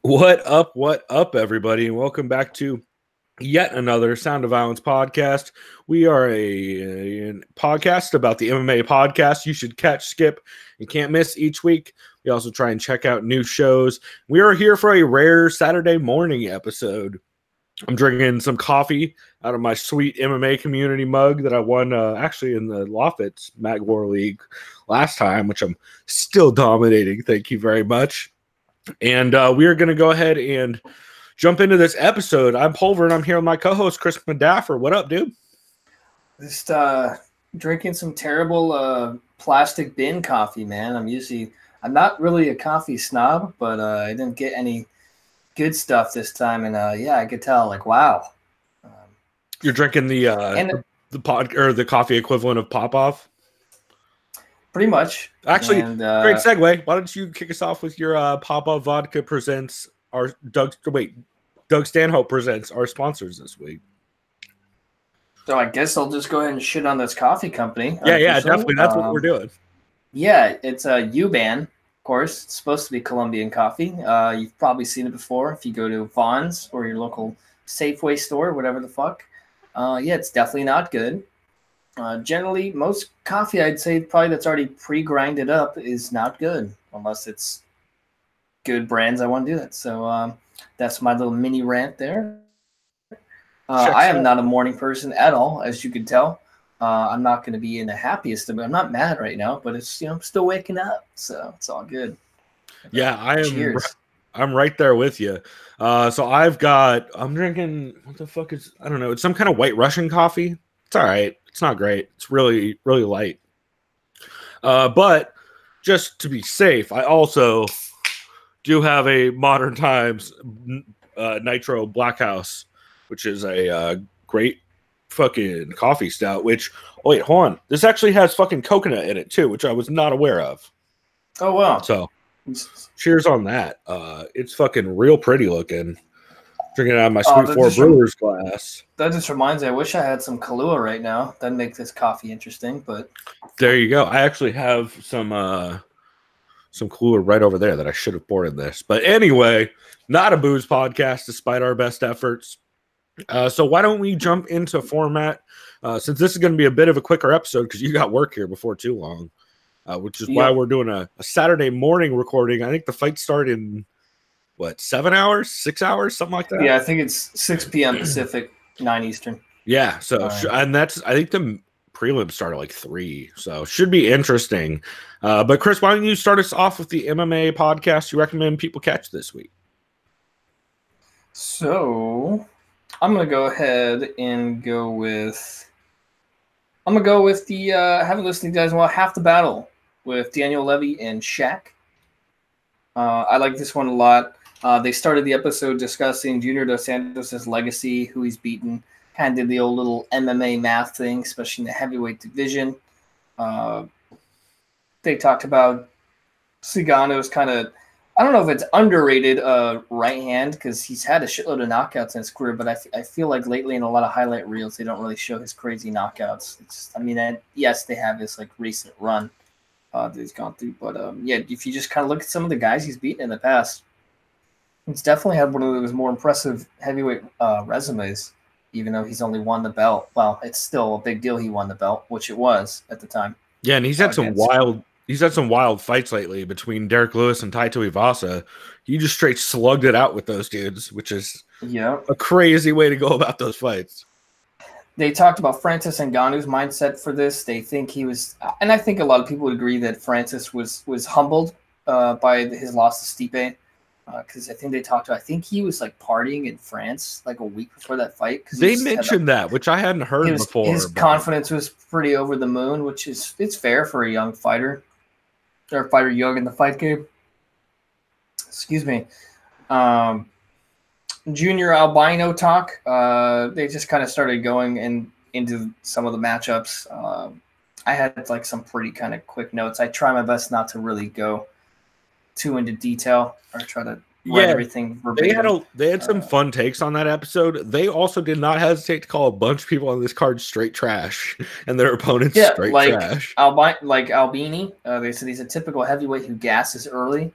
What up, everybody, and welcome back to yet another Sound of Violence podcast. We are a podcast about the MMA podcast you should catch, skip, and can't miss each week. We also try and check out new shows. We are here for a rare Saturday morning episode. I'm drinking some coffee out of my sweet MMA community mug that I won actually in the Lofit's Mag War League last time, which I'm still dominating. Thank you very much. And we are going to go ahead and jump into this episode. I'm Pulver, and I'm here with my co-host, Chris Madaffer. What up, dude? Just drinking some terrible plastic bin coffee, man. I'm not really a coffee snob, but I didn't get any good stuff this time. And yeah, I could tell, like, wow. You're drinking the coffee equivalent of Pop-Off? Pretty much. Actually, great segue. Why don't you kick us off with your Pop-Off Vodka presents our Doug Stanhope presents our sponsors this week. So I guess I'll just go ahead and shit on this coffee company. Yeah, definitely. That's what we're doing. Yeah, it's a U-Ban, of course. It's supposed to be Colombian coffee. You've probably seen it before if you go to Vaughn's or your local Safeway store, whatever the fuck. Yeah, it's definitely not good. Generally, most coffee, I'd say, probably that's already pre-grinded up is not good, unless it's good brands. I want to do that. So that's my little mini rant there. I am not a morning person at all, as you can tell. I'm not going to be in the happiest of it. I'm not mad right now, but it's I'm still waking up, so it's all good. Yeah, I am. Cheers. I'm right there with you. So I'm drinking. What the fuck is? I don't know. It's some kind of White Russian coffee. It's all right. It's not great. It's really, really light. But just to be safe, I also do have a Modern Times Nitro Black House, which is a great fucking coffee stout. Which, oh wait, hold on. This actually has fucking coconut in it too, which I was not aware of. Oh wow! So, cheers on that. It's fucking real pretty looking. Drinking it out of my Sweet 4 Brewers glass. That just reminds me, I wish I had some Kahlua right now. That'd make this coffee interesting, but... There you go. I actually have some Kahlua right over there that I should have poured in this. But anyway, not a booze podcast despite our best efforts. So why don't we jump into format? Since this is going to be a bit of a quicker episode because you got work here before too long, which is why we're doing a Saturday morning recording. I think the fight started in... 7 hours, 6 hours, something like that? Yeah, I think it's 6 p.m. Pacific, 9 Eastern. Yeah, so and I think the prelims start at like 3, so should be interesting. But Chris, why don't you start us off with the MMA podcast you recommend people catch this week? So I'm gonna go ahead and go with the I haven't listened to you guys in a while, Half the Battle with Daniel Levy and Shaq. I like this one a lot. They started the episode discussing Junior Dos Santos' legacy, who he's beaten, kind of did the old little MMA math thing, especially in the heavyweight division. They talked about Cigano's kind of, I don't know if it's underrated right hand, because he's had a shitload of knockouts in his career, but I feel like lately in a lot of highlight reels, they don't really show his crazy knockouts. Yes, they have this like recent run that he's gone through, but yeah, if you just kind of look at some of the guys he's beaten in the past, it's definitely had one of those more impressive heavyweight resumes, even though he's only won the belt. Well, it's still a big deal he won the belt, which it was at the time. Yeah, and he's had some wild fights lately between Derek Lewis and Taito Ivasa. He just straight slugged it out with those dudes, which is a crazy way to go about those fights. They talked about Francis Ngannou's mindset for this. They think he was, and I think a lot of people would agree that Francis was humbled by his loss to Stipe. Because I think he was like partying in France like a week before that fight. They mentioned that, which I hadn't heard before. His confidence was pretty over the moon, which it's fair for a young fighter, or a fighter young in the fight game. Excuse me. Junior Albino talk. They just kind of started going into some of the matchups. I had like some pretty kind of quick notes. I try my best not to really go too into detail or try to write everything verbatim. They had some fun takes on that episode. They also did not hesitate to call a bunch of people on this card straight trash and their opponents straight trash. Albini, they said he's a typical heavyweight who gasses early.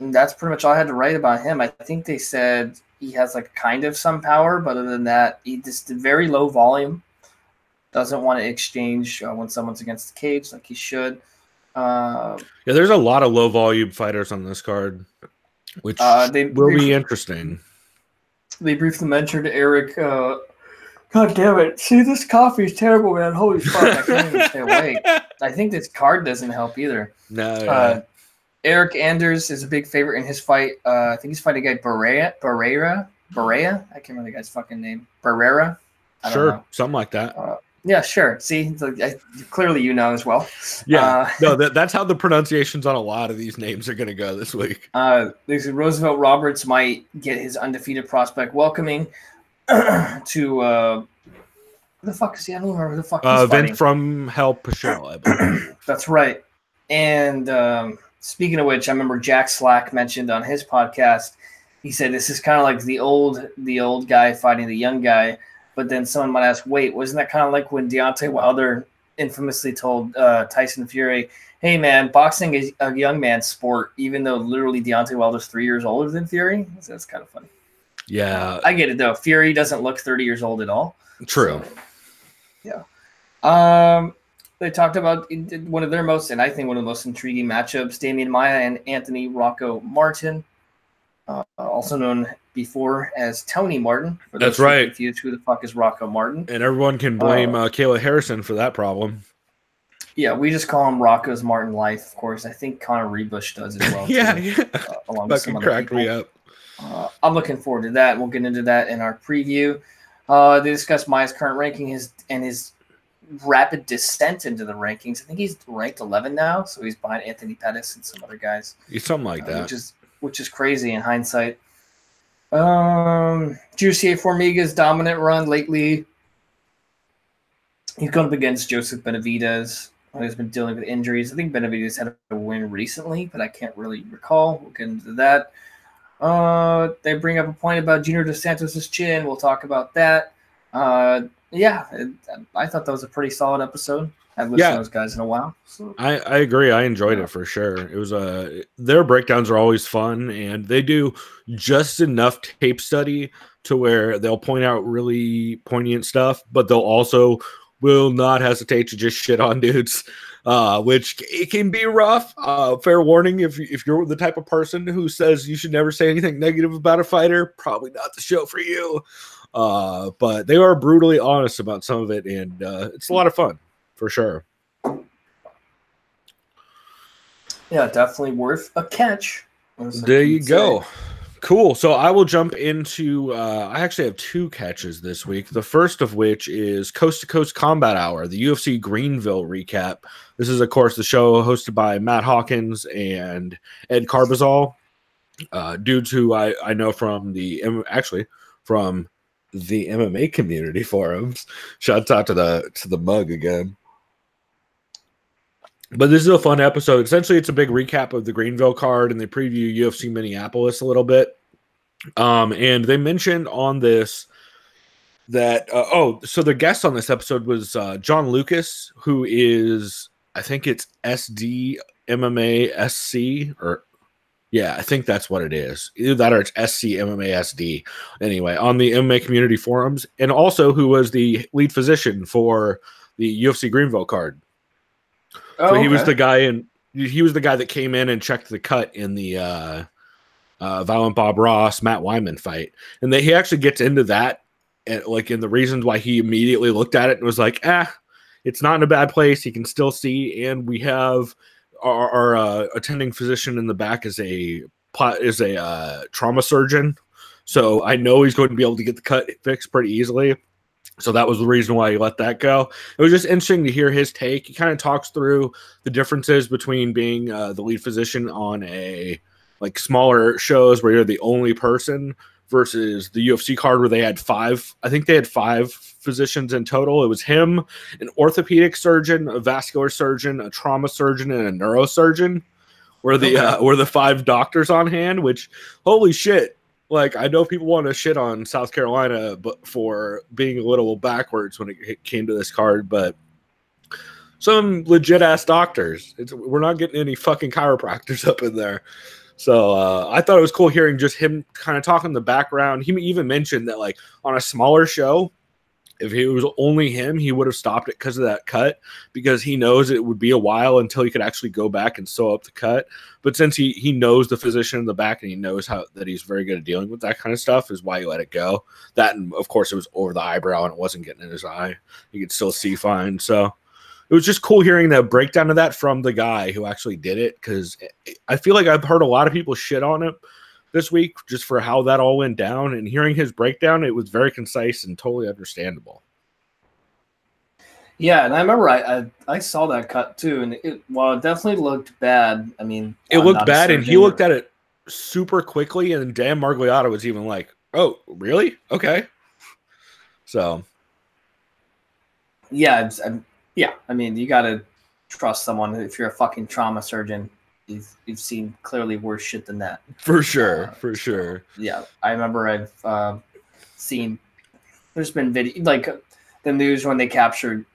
And that's pretty much all I had to write about him. I think they said he has like kind of some power, but other than that, he just very low volume. Doesn't want to exchange when someone's against the cage like he should. Yeah, there's a lot of low volume fighters on this card, which will be interesting. They briefly mentioned Eric. God damn it! See, this coffee is terrible, man. Holy fuck! I can't even stay awake. I think this card doesn't help either. No. Eric Anders is a big favorite in his fight. I think he's fighting a guy Barrera. I can't remember the guy's fucking name. Barrera. Sure, something like that. Yeah, sure. See, clearly you know as well. Yeah, no, that's how the pronunciations on a lot of these names are going to go this week. Roosevelt Roberts might get his undefeated prospect welcoming to who the fuck is he? I don't remember who the fuck he's fighting. Vince from Hell Pichel, I believe. That's right. And speaking of which, I remember Jack Slack mentioned on his podcast. He said this is kind of like the old guy fighting the young guy. But then someone might ask, wait, wasn't that kind of like when Deontay Wilder infamously told Tyson Fury, hey, man, boxing is a young man's sport, even though literally Deontay Wilder's 3 years older than Fury? So that's kind of funny. Yeah. I get it, though. Fury doesn't look 30 years old at all. True. So, yeah. They talked about one of their most, and I think one of the most intriguing matchups, Damian Maia and Anthony Rocco Martin, also known before as Tony Martin. That's right. Confused, who the fuck is Rocco Martin? And everyone can blame Kayla Harrison for that problem. Yeah, we just call him Rocco's Martin Life, of course. I think Connor Rebush does as well. Yeah. Along with some other people. Me up. I'm looking forward to that. We'll get into that in our preview. They discuss Maia's current ranking and his rapid descent into the rankings. I think he's ranked 11 now, so he's behind Anthony Pettis and some other guys. Something like that. Which is crazy in hindsight. Jussier Formiga's dominant run lately. He's gone up against Joseph Benavidez, who's been dealing with injuries. I think Benavidez had a win recently, but I can't really recall. We'll get into that. They bring up a point about Junior Dos Santos' chin. We'll talk about that. Yeah, I thought that was a pretty solid episode. I haven't listened to those guys in a while. So. I agree. I enjoyed it for sure. It was their breakdowns are always fun, and they do just enough tape study to where they'll point out really poignant stuff, but they'll also will not hesitate to just shit on dudes, which it can be rough. Fair warning, if you're the type of person who says you should never say anything negative about a fighter, probably not the show for you. But they are brutally honest about some of it, and it's a lot of fun. For sure. Yeah, definitely worth a catch. There you go. Cool. So I will jump into I actually have 2 catches this week. The first of which is Coast to Coast Combat Hour, the UFC Greenville recap. This is, of course, the show hosted by Matt Hawkins and Ed Carbazal, dudes who I know from the MMA community forums. Shouts out to the mug again. But this is a fun episode. Essentially, it's a big recap of the Greenville card, and they preview UFC Minneapolis a little bit. And they mentioned on this that so the guest on this episode was John Lucas, who is, I think it's SD MMA SC, or yeah, I think that's what it is. Either that or it's SC MMA SD. Anyway, on the MMA community forums, and also who was the lead physician for the UFC Greenville card. So he was the guy that came in and checked the cut in the Violent Bob Ross, Matt Wyman fight. And he actually gets into that, and in the reasons why he immediately looked at it and was like, it's not in a bad place. He can still see. And we have our attending physician in the back is a trauma surgeon. So I know he's going to be able to get the cut fixed pretty easily. So that was the reason why he let that go. It was just interesting to hear his take. He kind of talks through the differences between being the lead physician on a smaller shows where you're the only person versus the UFC card where they had 5. I think they had 5 physicians in total. It was him, an orthopedic surgeon, a vascular surgeon, a trauma surgeon, and a neurosurgeon. Were the 5 doctors on hand? Which, holy shit! I know people want to shit on South Carolina, but for being a little backwards when it came to this card, but some legit ass doctors. We're not getting any fucking chiropractors up in there. So I thought it was cool hearing just him kind of talk in the background. He even mentioned that like on a smaller show, if it was only him, he would have stopped it because of that cut, because he knows it would be a while until he could actually go back and sew up the cut. But since he knows the physician in the back and he knows that he's very good at dealing with that kind of stuff, is why he let it go. That, and of course it was over the eyebrow and it wasn't getting in his eye. He could still see fine. So it was just cool hearing that breakdown of that from the guy who actually did it, because I feel like I've heard a lot of people shit on it this week just for how that all went down, and hearing his breakdown, it was very concise and totally understandable. Yeah, and I remember I saw that cut too, and while it definitely looked bad, I mean, it looked bad, and he looked at it super quickly, and Dan Margliotta was even like, "Oh, really? Okay." So, yeah, I mean, you got to trust someone. If you're a fucking trauma surgeon, you've seen clearly worse shit than that. For sure. Yeah, I remember I've seen. There's been video like the news when they captured,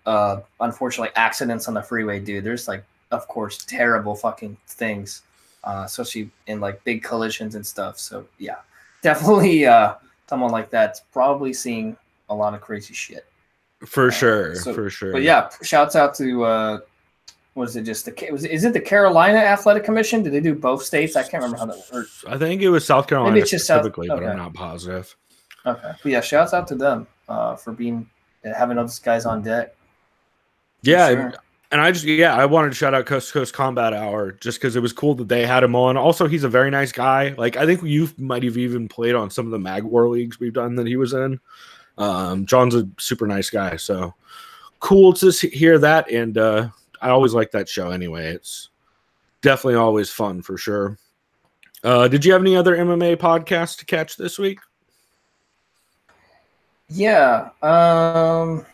unfortunately, accidents on the freeway. Dude, there's like, of course, terrible fucking things, especially in like big collisions and stuff. So yeah, definitely, someone like that's probably seeing a lot of crazy shit. For sure. But yeah, shouts out to was it just is it the Carolina Athletic Commission? Did they do both states? I can't remember how that worked. I think it was South Carolina. Maybe it's just specifically, South, okay. But I'm not positive. Okay, but yeah, shouts out to them for having those guys on deck. Yeah, sure. And I wanted to shout out Coast to Coast Combat Hour just because it was cool that they had him on. Also, he's a very nice guy. Like, I think you might have even played on some of the Mag War leagues we've done that he was in. John's a super nice guy, so cool to hear that. And I always like that show anyway. It's definitely always fun for sure. Did you have any other MMA podcasts to catch this week? Yeah. I'll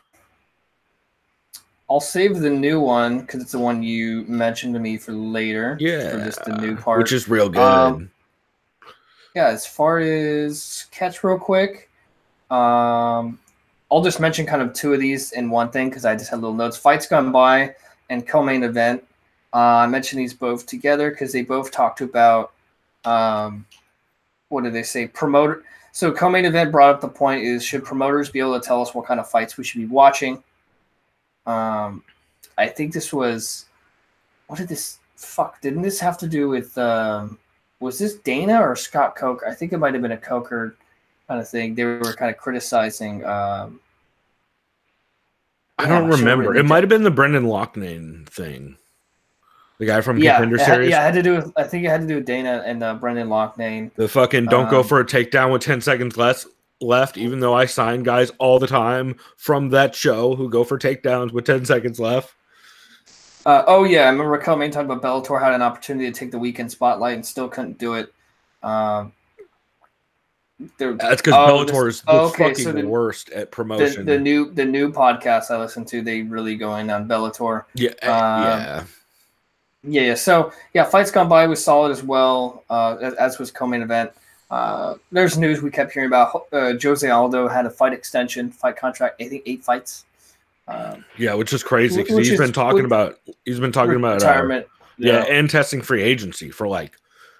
save the new one because it's the one you mentioned to me for later. Yeah. For just the new part. Which is real good. Yeah, as far as catch real quick, I'll just mention kind of two of these in one thing because I just had little notes. Fights Gone By and Co-Main Event. I mentioned these both together because they both talked about, what did they say? Promoter. So Co-Main Event brought up the point is, should promoters be able to tell us what kind of fights we should be watching? I think this was, what did this, didn't this have to do with, was this Dana or Scott Coker? I think it might have been a Coker kind of thing. They were kind of criticizing. I don't remember. It might have been the Brendan Loughnane thing. The guy from Contender Series? Yeah, it had to do with, I think it had to do with Dana and Brendan Loughnane. The fucking don't go for a takedown with 10 seconds left, even though I sign guys all the time from that show who go for takedowns with 10 seconds left. Oh, yeah. I remember Raquel talking about Bellator had an opportunity to take the weekend spotlight and still couldn't do it. That's because Bellator is the worst at promotion. The new podcast I listened to, they really going on Bellator. Yeah. Yeah. So, yeah, Fights Gone By was solid as well, as was Co-Main Event. There's news we kept hearing about. Jose Aldo had a fight contract, I think 8 fights. Which is crazy because he's been talking about retirement. And testing free agency for like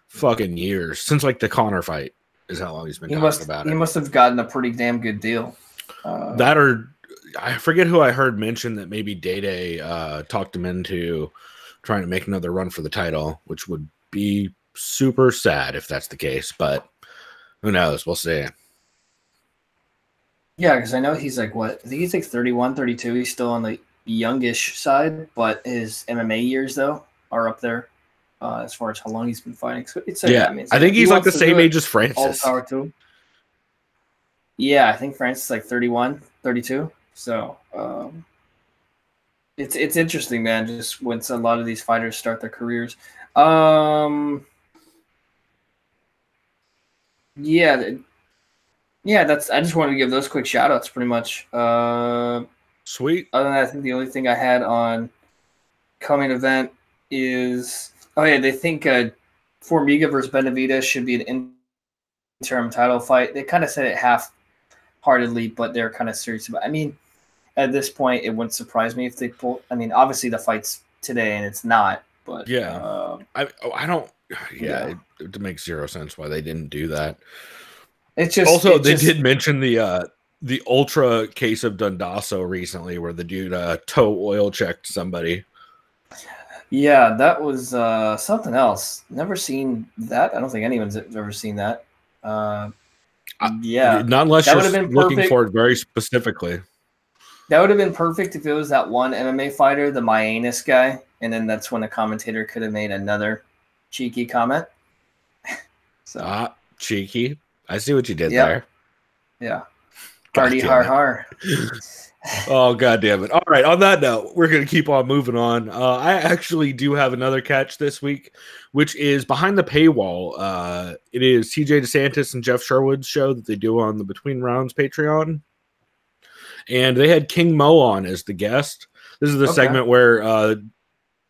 fucking years, since like the Conor fight is how long he's been talking about it. He must have gotten a pretty damn good deal. That, or I forget who I heard mention that maybe Day talked him into trying to make another run for the title, which would be super sad if that's the case, but who knows? We'll see. Yeah, because I know he's like, what? I think he's like 31, 32. He's still on the youngish side, but his MMA years, though, are up there as far as how long he's been fighting. So it's I think he's like the same age as Francis. All power to him. Yeah, I think Francis is like 31, 32. So it's interesting, man, just once a lot of these fighters start their careers. That's. I just wanted to give those quick shout outs pretty much. Sweet. Other than that, I think the only thing I had on Co-Main Event is, they think Formiga versus Benavidez should be an interim title fight. They kind of said it half-heartedly, but they're kind of serious about it. I mean, at this point, it wouldn't surprise me if they pull. I mean, obviously the fight's today and it's not, But Yeah, I don't. yeah. It makes zero sense why they didn't do that. It's just Also, they did mention the ultra case of Dundasso recently, where the dude toe oil checked somebody. Yeah, that was something else. Never seen that. I don't think anyone's ever seen that. Yeah, Not unless that you're would have been looking perfect. for it very specifically. That would have been perfect if it was that one MMA fighter, the Myanus guy, and then that's when a commentator could have made another cheeky comment. So, cheeky. I see what you did yep, there. yeah, God hardy damn har it. Oh, God damn it. All right. On that note, we're going to keep on moving on. I actually do have another catch this week, which is behind the paywall. It is TJ DeSantis and Jeff Sherwood's show that they do on the Between Rounds Patreon. And they had King Mo on as the guest. This is the segment where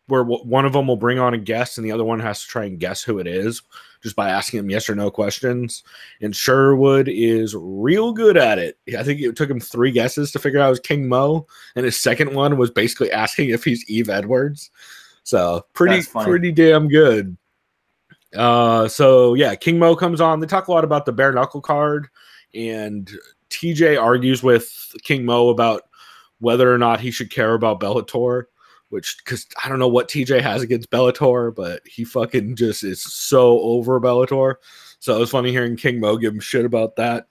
one of them will bring on a guest and the other one has to try and guess who it is just by asking him yes or no questions. And Sherwood is real good at it. I think it took him 3 guesses to figure out it was King Mo. And his second one was basically asking if he's Eve Edwards. So pretty damn good. So yeah, King Mo comes on. They talk a lot about the bare knuckle card, and TJ argues with King Mo about whether or not he should care about Bellator. Because I don't know what TJ has against Bellator, but he fucking just is so over Bellator. So it was funny hearing King Mo give him shit about that.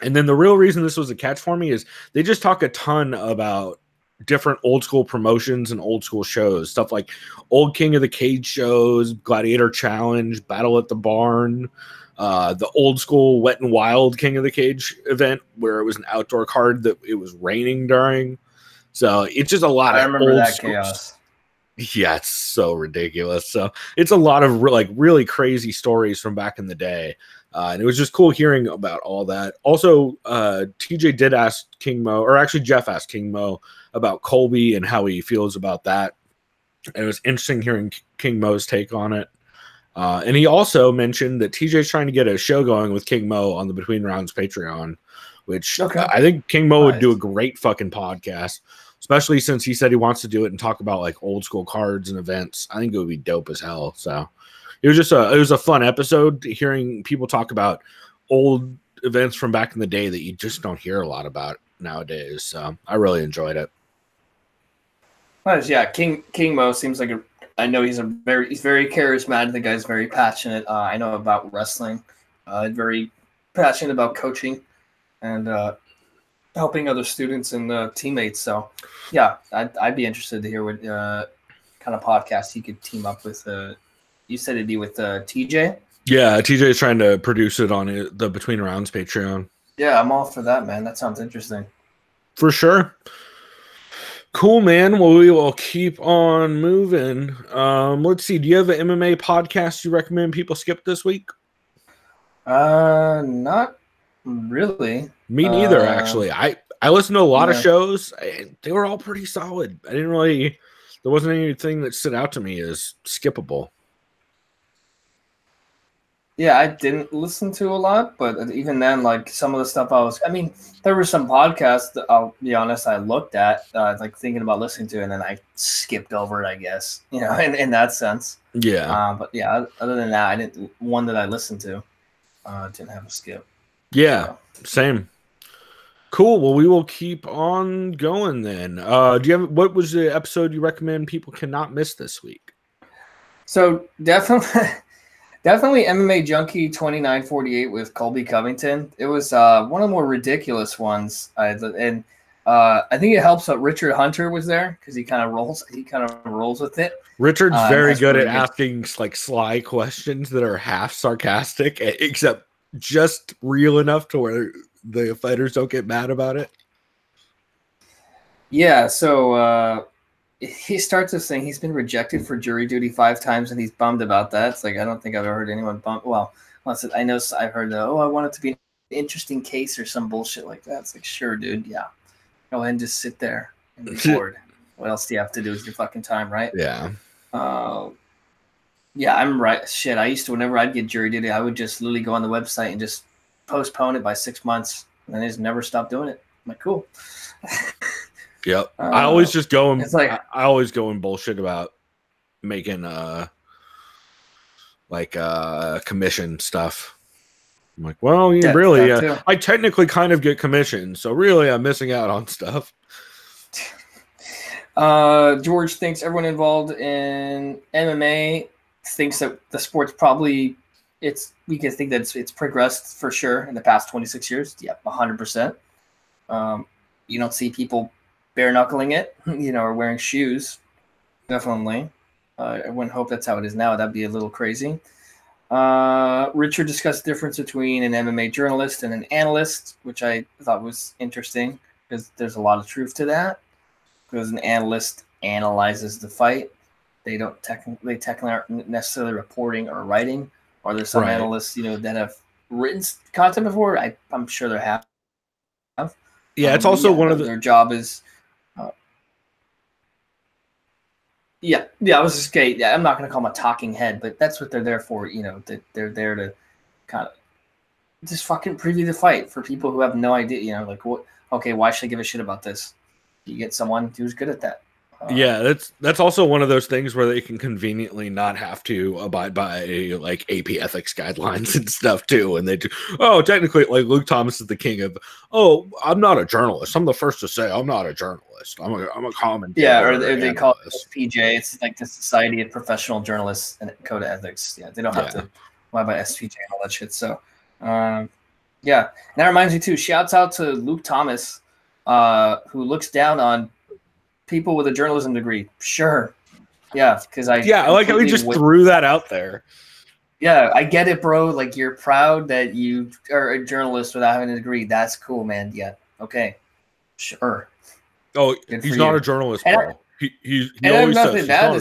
And then the real reason this was a catch for me is they just talk a ton about different old school promotions and old school shows. Stuff like old King of the Cage shows, Gladiator Challenge, Battle at the Barn, the old school Wet and Wild King of the Cage event where it was an outdoor card that it was raining during. So it's just a lot of remember old that school chaos. Yeah, it's so ridiculous. So it's a lot of really crazy stories from back in the day. And it was just cool hearing about all that. Also, TJ did ask King Mo, or actually Jeff asked King Mo about Colby and how he feels about that. And it was interesting hearing King Mo's take on it. And he also mentioned that TJ's trying to get a show going with King Mo on the Between Rounds Patreon, which I think King Mo would do a great fucking podcast, especially since he said he wants to do it and talk about like old school cards and events. I think it would be dope as hell. So it was just a fun episode hearing people talk about old events from back in the day that you just don't hear a lot about nowadays. So I really enjoyed it. Nice, yeah. King Mo seems like I know he's very charismatic. The guy's very passionate. I know about wrestling. Very passionate about coaching and helping other students and teammates. So, yeah, I'd be interested to hear what kind of podcast he could team up with. You said it'd be with TJ? Yeah, TJ is trying to produce it on the Between Rounds Patreon. Yeah, I'm all for that, man. That sounds interesting. For sure. Cool, man. Well, we will keep on moving. Let's see. Do you have an MMA podcast you recommend people skip this week? Not really. Me neither, actually. I listened to a lot of shows. They were all pretty solid. There wasn't anything that stood out to me as skippable. Yeah, I didn't listen to a lot, but even then, like some of the stuff there were some podcasts that I'll be honest, I looked at, like thinking about listening to, and then I skipped over it, I guess, in that sense. Yeah. But yeah, other than that, one that I listened to, didn't have a skip. Yeah, same. Cool. Well, we will keep on going then. What was the episode you recommend people cannot miss this week? So definitely MMA Junkie 2948 with Colby Covington. It was one of the more ridiculous ones. I think it helps that Richard Hunter was there because he kind of rolls with it. Richard's very good at asking like sly questions that are half sarcastic, except just real enough to where the fighters don't get mad about it. Yeah, so he starts this thing. He's been rejected for jury duty 5 times, and he's bummed about that. It's like, I don't think I've ever heard anyone bummed. Well, I know I've heard, I want it to be an interesting case or some bullshit like that. It's like, sure, dude, yeah. Go ahead and just sit there and record. What else do you have to do with your fucking time, right? Yeah. Yeah, I'm right. Shit, I used to, whenever I'd get jury duty, I would just literally go on the website and just postpone it by 6 months, and I just never stopped doing it. I'm like, cool. Yep. I always just go and I always go and bullshit about making commission stuff. I'm like, well, you really, I technically kind of get commission, so really I'm missing out on stuff. George thinks everyone involved in MMA thinks that the sport's probably we can think that it's progressed for sure in the past 26 years. Yep, 100%. You don't see people bare knuckling it, or wearing shoes. Definitely. I wouldn't hope that's how it is now. That'd be a little crazy. Richard discussed the difference between an MMA journalist and an analyst, which I thought was interesting because there's a lot of truth to that. Because an analyst analyzes the fight, they technically aren't necessarily reporting or writing. Or there's some analysts, that have written content before. I'm sure there have. Yeah, it's also one of their job is. Yeah, I was just saying. Yeah, I'm not going to call them a talking head, but that's what they're there for. That they're there to kind of just fucking preview the fight for people who have no idea. Like what? Okay, why should I give a shit about this? You get someone who's good at that. Yeah, that's also one of those things where they can conveniently not have to abide by like AP ethics guidelines and stuff too. And they do. Oh, technically, like Luke Thomas is the king of. Oh, I'm not a journalist. I'm the first to say I'm not a journalist. I'm a commentator. Yeah, or they call it SPJ. It's like the Society of Professional Journalists and Code of Ethics. Yeah, they don't have to abide by SPJ and all that shit. So, yeah, and that reminds me too. Shouts out to Luke Thomas, who looks down on people with a journalism degree. Sure. Yeah, because I like how we just threw that out there. Yeah, I get it, bro. Like, you're proud that you are a journalist without having a degree. That's cool, man. Yeah. Okay. Sure. Oh, he's not a journalist, bro. He I have nothing bad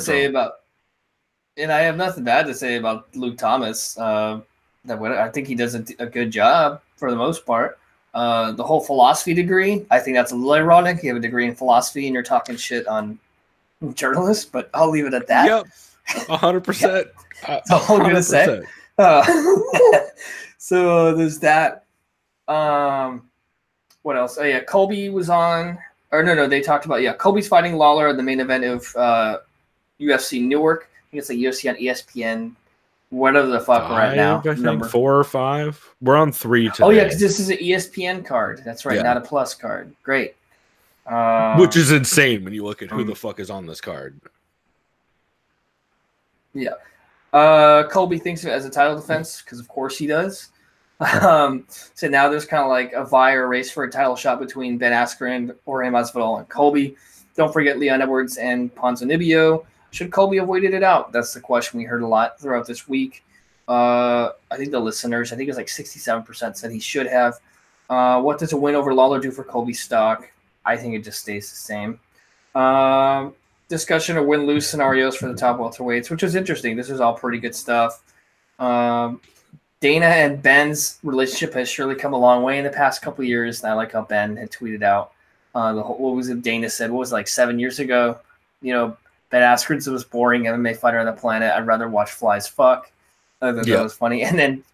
to say about Luke Thomas. I think he does a good job for the most part. The whole philosophy degree, I think that's a little ironic. You have a degree in philosophy and you're talking shit on journalists, but I'll leave it at that. Yep, 100%. That's all I'm gonna say. So there's that. What else? Oh yeah, Colby was on. Or no, they talked about Colby's fighting Lawler at the main event of UFC Newark. I think it's like UFC on ESPN. Whatever the fuck we're at now. I think 4 or 5. We're on 3 today. Oh yeah, because this is an ESPN card. That's right, not a plus card. Great. Which is insane when you look at who the fuck is on this card. Yeah. Colby thinks of it as a title defense because of course he does. So now there's kind of like a vie or race for a title shot between Ben Askren, Jorge Masvidal, and Colby. Don't forget Leon Edwards and Ponzinibbio. Should Colby avoided it out? That's the question we heard a lot throughout this week. I think the listeners, I think it was like 67% said he should have. What does a win over Lawler do for Colby's stock? I think it just stays the same. Discussion of win-lose scenarios for the top welterweights, which is interesting. This is all pretty good stuff. Dana and Ben's relationship has surely come a long way in the past couple of years. And I like how Ben had tweeted out what was it Dana said? What was it, like 7 years ago? Ben Askren's the most boring MMA fighter on the planet. I'd rather watch flies fuck. I thought that was funny. And then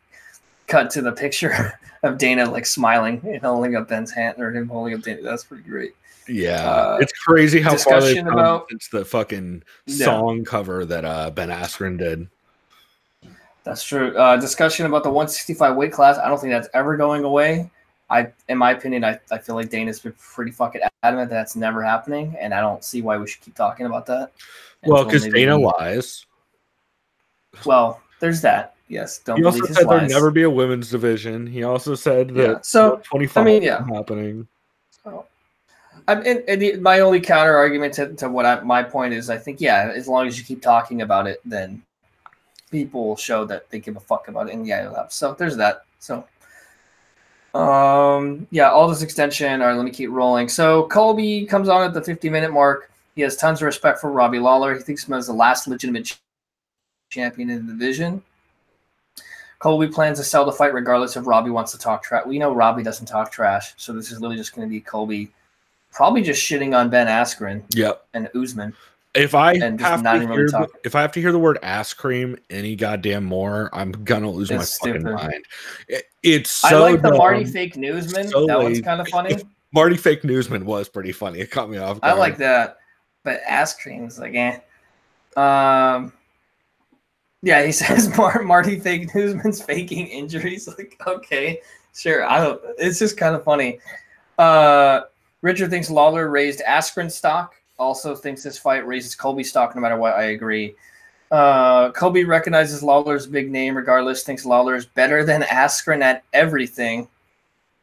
cut to the picture of Dana like smiling and holding up Ben's hand, or him holding up Dana. That's pretty great. Yeah, it's crazy how far they've come since the fucking song cover that Ben Askren did. That's true. Discussion about the 165 weight class. I don't think that's ever going away. In my opinion, I feel like Dana's been pretty fucking adamant that that's never happening, and I don't see why we should keep talking about that. Well, because Dana lies. Well, there's that. Yes, don't. He also said there'd never be a women's division. He also said that 25 isn't happening. So, my only counter argument to what my point is, I think as long as you keep talking about it, then people will show that they give a fuck about it, and you'll have. So there's that. So. All this extension. All right, let me keep rolling. So Colby comes on at the 50-minute mark. He has tons of respect for Robbie Lawler. He thinks him as the last legitimate champion in the division. Colby plans to sell the fight regardless if Robbie wants to talk trash. We know Robbie doesn't talk trash, so this is literally just going to be Colby probably just shitting on Ben Askren and Usman. If I have to hear the word ass cream any goddamn more, I'm gonna lose my fucking mind. It's so I like the Marty Fake Newsman. That one's kind of funny. Marty Fake Newsman was pretty funny. It caught me off guard. I like that, but ass cream is like Yeah, he says Marty fake newsman's faking injuries. Like, okay, sure. I don't. It's just kind of funny. Richard thinks Lawler raised Askren stock. Also thinks this fight raises Colby stock no matter what. I agree. Colby recognizes Lawler's big name regardless. Thinks Lawler is better than Askren at everything.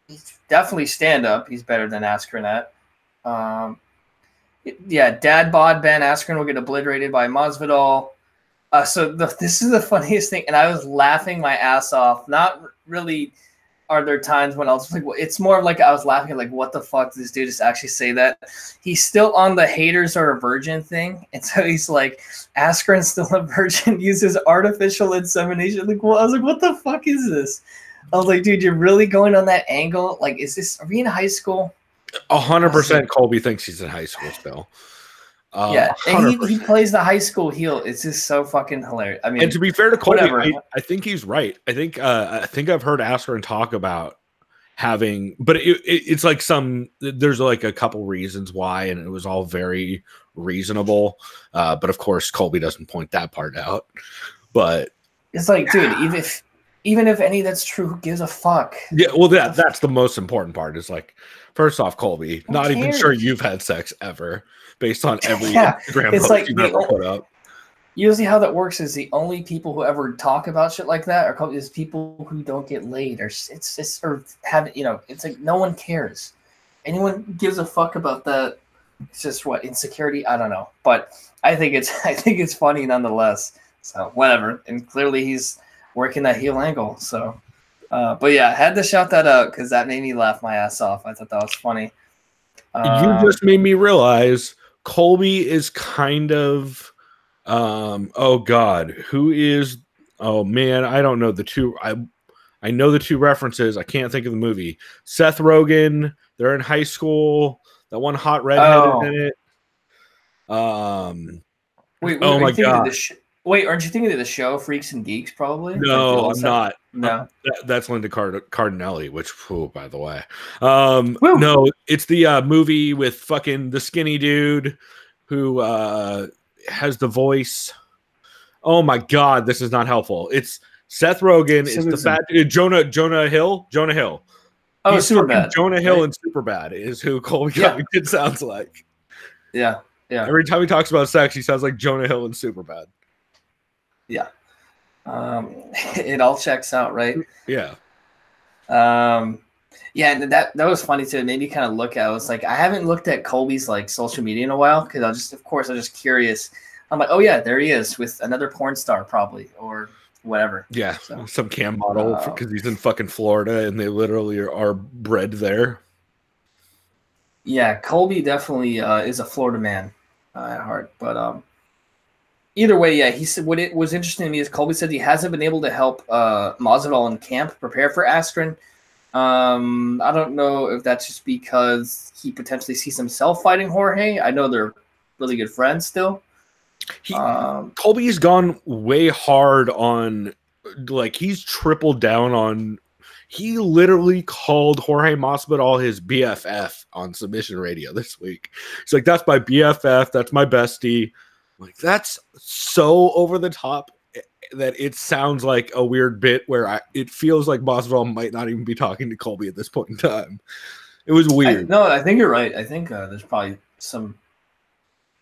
He's definitely stand up. He's better than Askren at. Yeah, Dad bod Ben Askren will get obliterated by Masvidal. This is the funniest thing, and I was laughing my ass off. Not really. Are there times when I was like, well, it's more of like I was laughing like, what the fuck did this dude just actually say that? He's still on the haters are a virgin thing, and so he's like, Askren's still a virgin, uses artificial insemination. Like, well, I was like, what the fuck is this? I was like, dude, you're really going on that angle? Like, are we in high school? 100% Colby thinks he's in high school still. Yeah, and he plays the high school heel. It's just so fucking hilarious. I mean, and to be fair to Colby, I think he's right. I think I've heard Askren talk about having, but it's like there's like a couple reasons why, and it was all very reasonable. But of course, Colby doesn't point that part out. But it's like, dude, even if any that's true, who gives a fuck? Yeah, well, that's the most important part. Is like, first off, Colby, not even sure you've had sex ever. Based on every Instagram post like you ever put up. Usually how that works is the only people who ever talk about shit like that are people who don't get laid or it's like no one cares. Anyone gives a fuck about that. It's just insecurity? I don't know. But I think it's funny nonetheless. So whatever. And clearly he's working that heel angle. So but yeah, I had to shout that out because that made me laugh my ass off. I thought that was funny. You just made me realize Colby is kind of oh god, who is oh man, I don't know the two. I know the two references. I can't think of the movie. Seth Rogen, they're in high school. That one hot redhead in it. Wait, oh my god. Wait, aren't you thinking of the show Freaks and Geeks? Probably. No, I'm not. No, that's Linda Cardinelli. Which, by the way, no, it's the movie with fucking the skinny dude who has the voice. Oh my god, this is not helpful. It's Seth Rogen. It's the fat dude, Jonah Hill. Oh, Superbad. Jonah Hill and Superbad is who Colby Covington sounds like. Yeah. Every time he talks about sex, he sounds like Jonah Hill and Superbad. Yeah. It all checks out, right? Yeah. Yeah, and that was funny too. It made me kind of look at. I was like, I haven't looked at Colby's like social media in a while because I'm just curious. I'm like, oh yeah, there he is with another porn star probably or whatever. Yeah, so, some cam model because he's in fucking Florida and they literally are bred there. Yeah, Colby definitely is a Florida man at heart, but either way, yeah, he said what it was interesting to me is Colby said he hasn't been able to help Masvidal in camp prepare for Askren. I don't know if that's just because he potentially sees himself fighting Jorge. I know they're really good friends still. Colby's gone way hard on, like, he's tripled down on. He literally called Jorge Masvidal his BFF on Submission Radio this week. He's like, "That's my BFF. That's my bestie." Like, that's so over the top that it sounds like a weird bit where it feels like Masvidal might not even be talking to Colby at this point in time. It was weird. I think you're right. I think there's probably some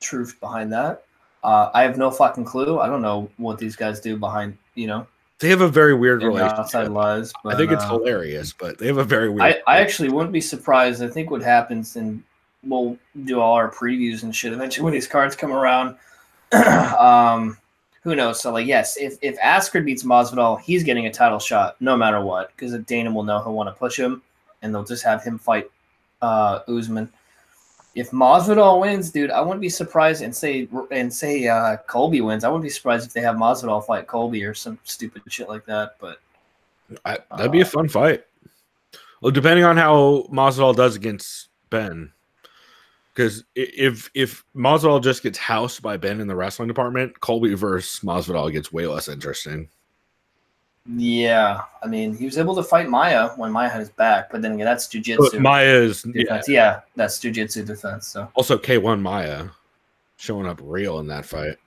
truth behind that. I have no fucking clue. I don't know what these guys do behind, They have a very weird relationship. Outside lives, but, I think it's hilarious, but they have a very weird. I actually wouldn't be surprised. I think what happens, and we'll do all our previews and shit eventually when these cards come around. Who knows? So, like, yes, if Askren beats Masvidal, he's getting a title shot no matter what, because Dana will know he'll want to push him, and they'll just have him fight Usman. If Masvidal wins, dude, I wouldn't be surprised, and say Colby wins. I wouldn't be surprised if they have Masvidal fight Colby or some stupid shit like that. But that'd be a fun fight. Well, depending on how Masvidal does against Ben, because if Masvidal just gets housed by Ben in the wrestling department, Colby versus Masvidal gets way less interesting. Yeah, I mean, he was able to fight Maya when Maya had his back, but then again, that's jiu-jitsu. Maya's defense. Yeah, that's jiu-jitsu defense. So also K1 Maya showing up real in that fight.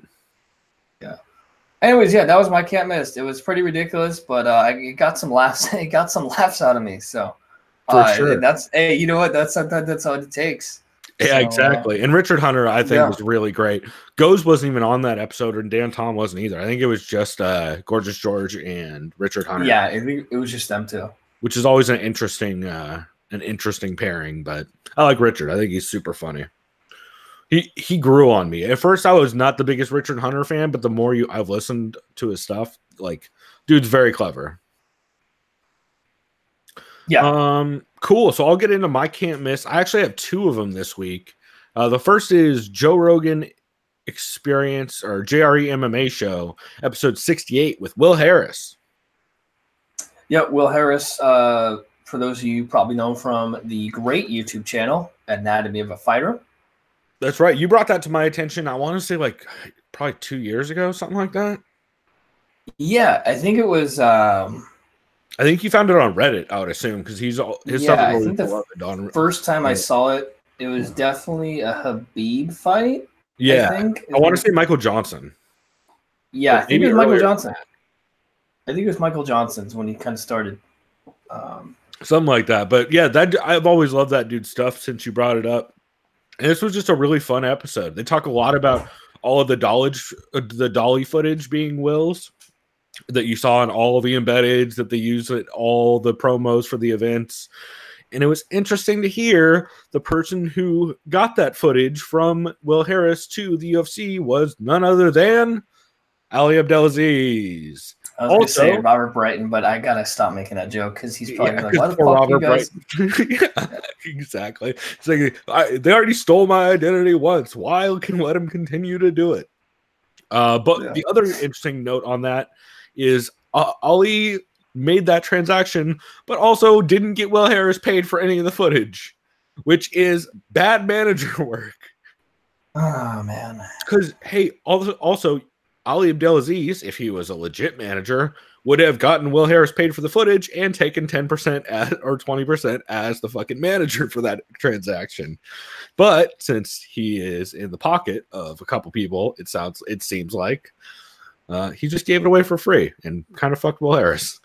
Anyways, yeah, that was my can't miss. It was pretty ridiculous, but it got some laughs. It got some laughs out of me. So, For sure. that's hey, you know what? That's sometimes that's all it takes. Yeah, So, exactly. And Richard Hunter, I think, was really great. Goes wasn't even on that episode, and Dan Tom wasn't either. I think it was just Gorgeous George and Richard Hunter. Yeah, it was just them two, which is always an interesting pairing. But I like Richard. I think he's super funny. He grew on me. At first, I was not the biggest Richard Hunter fan, but the more I've listened to his stuff, like, dude's very clever. Yeah. Cool. So I'll get into my can't miss. I actually have two of them this week. The first is Joe Rogan Experience or JRE MMA show, episode 68 with Will Harris. Yeah, Will Harris. For those of you probably know from the great YouTube channel Anatomy of a Fighter. That's right. You brought that to my attention. I want to say like probably 2 years ago, something like that. Yeah, I think it was. I think you found it on Reddit, I would assume, because his stuff is really I think the first time I saw it, it was definitely a Habib fight. Yeah, I want to say Michael Johnson. Yeah, I think it was Michael Johnson. I think it was Michael Johnson's when he kind of started. Something like that. But yeah, I've always loved that dude's stuff since you brought it up. And this was just a really fun episode. They talk a lot about all of the dolly footage being Will's that you saw in all of the embeddeds that they use at all the promos for the events. And it was interesting to hear the person who got that footage from Will Harris to the UFC was none other than Ali Abdelaziz. I was going to say Robert Brighton, but I got to stop making that joke because he's probably like, what the fuck you guys? Yeah, exactly. It's like, they already stole my identity once. Why can let him continue to do it? The other interesting note on that is Ali made that transaction, but also didn't get Will Harris paid for any of the footage, which is bad manager work. Oh, man. Because, hey, also Ali Abdelaziz, if he was a legit manager, would have gotten Will Harris paid for the footage and taken 10% or 20% as the fucking manager for that transaction. But since he is in the pocket of a couple people, it seems like he just gave it away for free and kind of fucked Will Harris.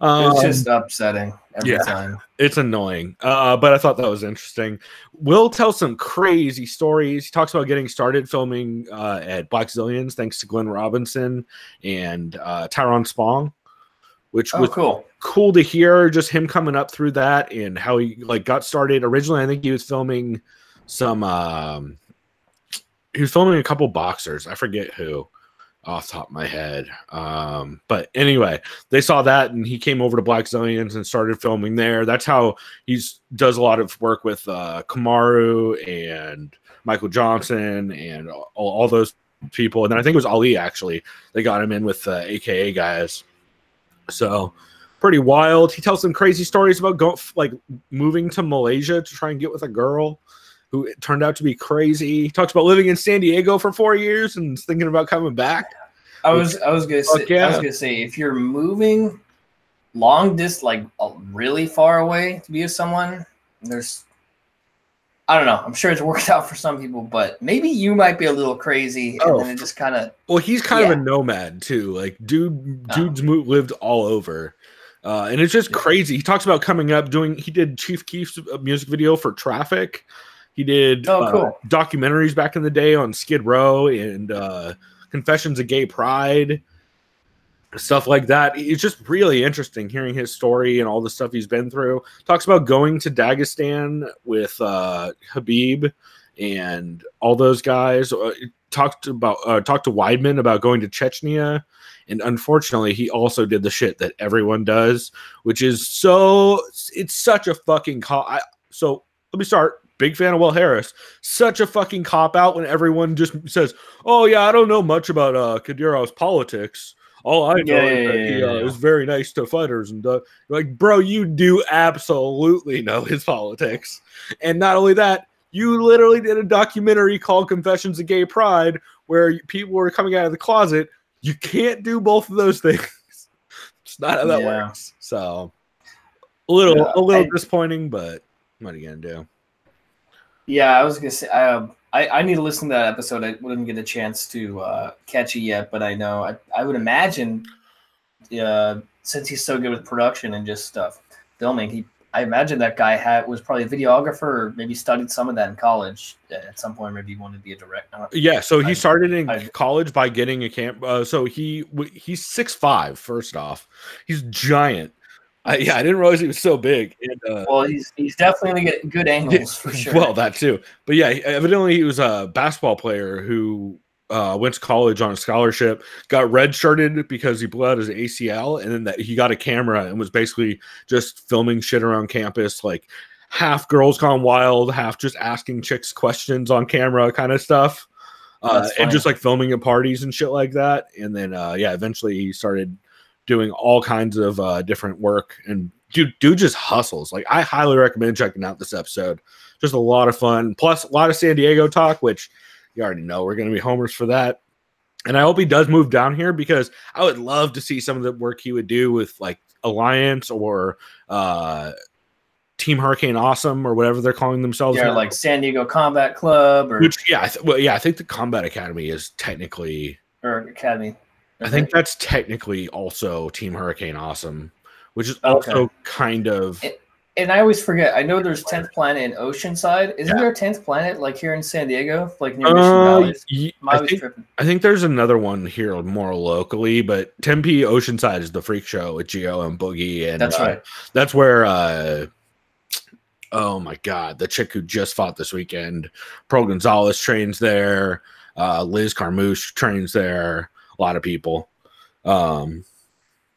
It's just upsetting every time. It's annoying. But I thought that was interesting. Will tells some crazy stories. He talks about getting started filming at Black Zillions thanks to Glenn Robinson and Tyrone Spong, which was cool to hear. Just him coming up through that and how he got started. Originally, I think he was filming he was filming a couple boxers. I forget who off the top of my head. But anyway, they saw that and he came over to Black Zillions and started filming there. That's how he does a lot of work with Kamaru and Michael Johnson and all those people. And then I think it was Ali, actually. They got him in with AKA guys. So pretty wild. He tells some crazy stories about moving to Malaysia to try and get with a girl who turned out to be crazy. He talks about living in San Diego for 4 years and thinking about coming back. I was gonna say if you're moving long distance, really far away to be with someone, I don't know. I'm sure it's worked out for some people, but maybe you might be a little crazy. And then it just kind of. Well, he's kind of a nomad too. Like dude's lived all over. And it's just crazy. He talks about coming up he did Chief Keef's music video for Traffic. He did documentaries back in the day on Skid Row and Confessions of Gay Pride, stuff like that. It's just really interesting hearing his story and all the stuff he's been through. Talks about going to Dagestan with Habib and all those guys. Talked to Weidman about going to Chechnya. And unfortunately, he also did the shit that everyone does, which is it's such a fucking So let me start. Big fan of Will Harris. Such a fucking cop-out when everyone just says, oh, yeah, I don't know much about Kadyrov's politics. All I know is that he is very nice to fighters. And like, bro, you do absolutely know his politics. And not only that, you literally did a documentary called Confessions of Gay Pride where people were coming out of the closet. You can't do both of those things. It's not how that works. So a little disappointing, but what are you gonna do? Yeah, I was gonna say I I need to listen to that episode. I wouldn't get a chance to catch it yet, but I know I would imagine since he's so good with production and just filming, I imagine that guy was probably a videographer or maybe studied some of that in college at some point. Maybe he wanted to be a director. Yeah, so he started in college by getting a camp. So he's 6'5", first off. He's giant. I didn't realize he was so big. And, well, he's definitely getting good angles for sure. Well, that too. But yeah, evidently he was a basketball player who went to college on a scholarship, got redshirted because he blew out his ACL, and then he got a camera and was basically just filming shit around campus, like half Girls Gone Wild, half just asking chicks questions on camera kind of stuff, and just like filming at parties and shit like that. And then eventually he started doing all kinds of different work, and dude just hustles. Like, I highly recommend checking out this episode. Just a lot of fun, plus a lot of San Diego talk, which you already know we're going to be homers for that. And I hope he does move down here, because I would love to see some of the work he would do with like Alliance or Team Hurricane Awesome or whatever they're calling themselves. Yeah, like San Diego Combat Club, or I think the Combat Academy is technically, or Academy. I think that's technically also Team Hurricane Awesome, which is also kind of. And I always forget. I know there's 10th Planet in Oceanside. Isn't there a 10th Planet like here in San Diego, like near Mission Valley? I think there's another one here more locally, but Tempe Oceanside is the freak show with Gio and Boogie, and that's right. That's where. Oh my God, the chick who just fought this weekend, Pearl Gonzalez, trains there. Liz Carmouche trains there. A lot of people, and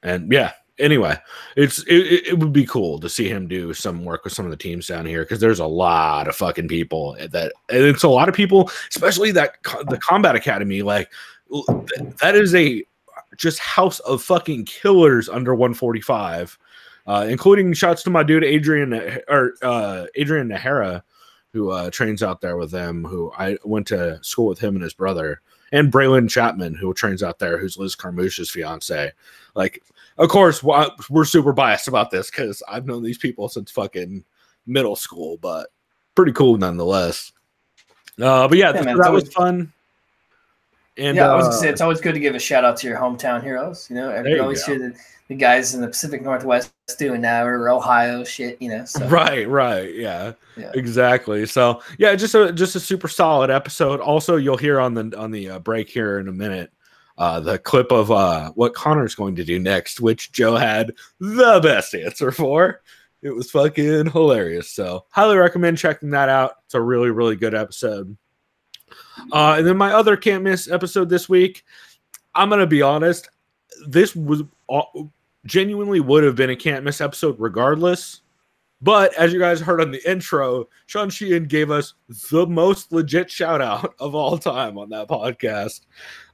yeah. Anyway, it would be cool to see him do some work with some of the teams down here, because there's a lot of fucking people and it's a lot of people, especially the Combat Academy. Like, that is a just house of fucking killers under 145, including shouts to my dude Adrian Nahara, who trains out there with them, who I went to school with him and his brother. And Braylon Chapman, who trains out there, who's Liz Carmouche's fiance. Like, of course, we're super biased about this because I've known these people since fucking middle school, but pretty cool nonetheless. But yeah, that was fun. And I was gonna say, it's always good to give a shout out to your hometown heroes. You know, I always hear the guys in the Pacific Northwest doing now, or Ohio shit. You know, so. Right, yeah, exactly. So yeah, just a super solid episode. Also, you'll hear on the break here in a minute the clip of what Connor's going to do next, which Joe had the best answer for. It was fucking hilarious. So highly recommend checking that out. It's a really, really good episode. And then my other can't miss episode this week, I'm going to be honest, this was genuinely would have been a can't miss episode regardless. But as you guys heard on the intro, Sean Sheehan gave us the most legit shout out of all time on that podcast.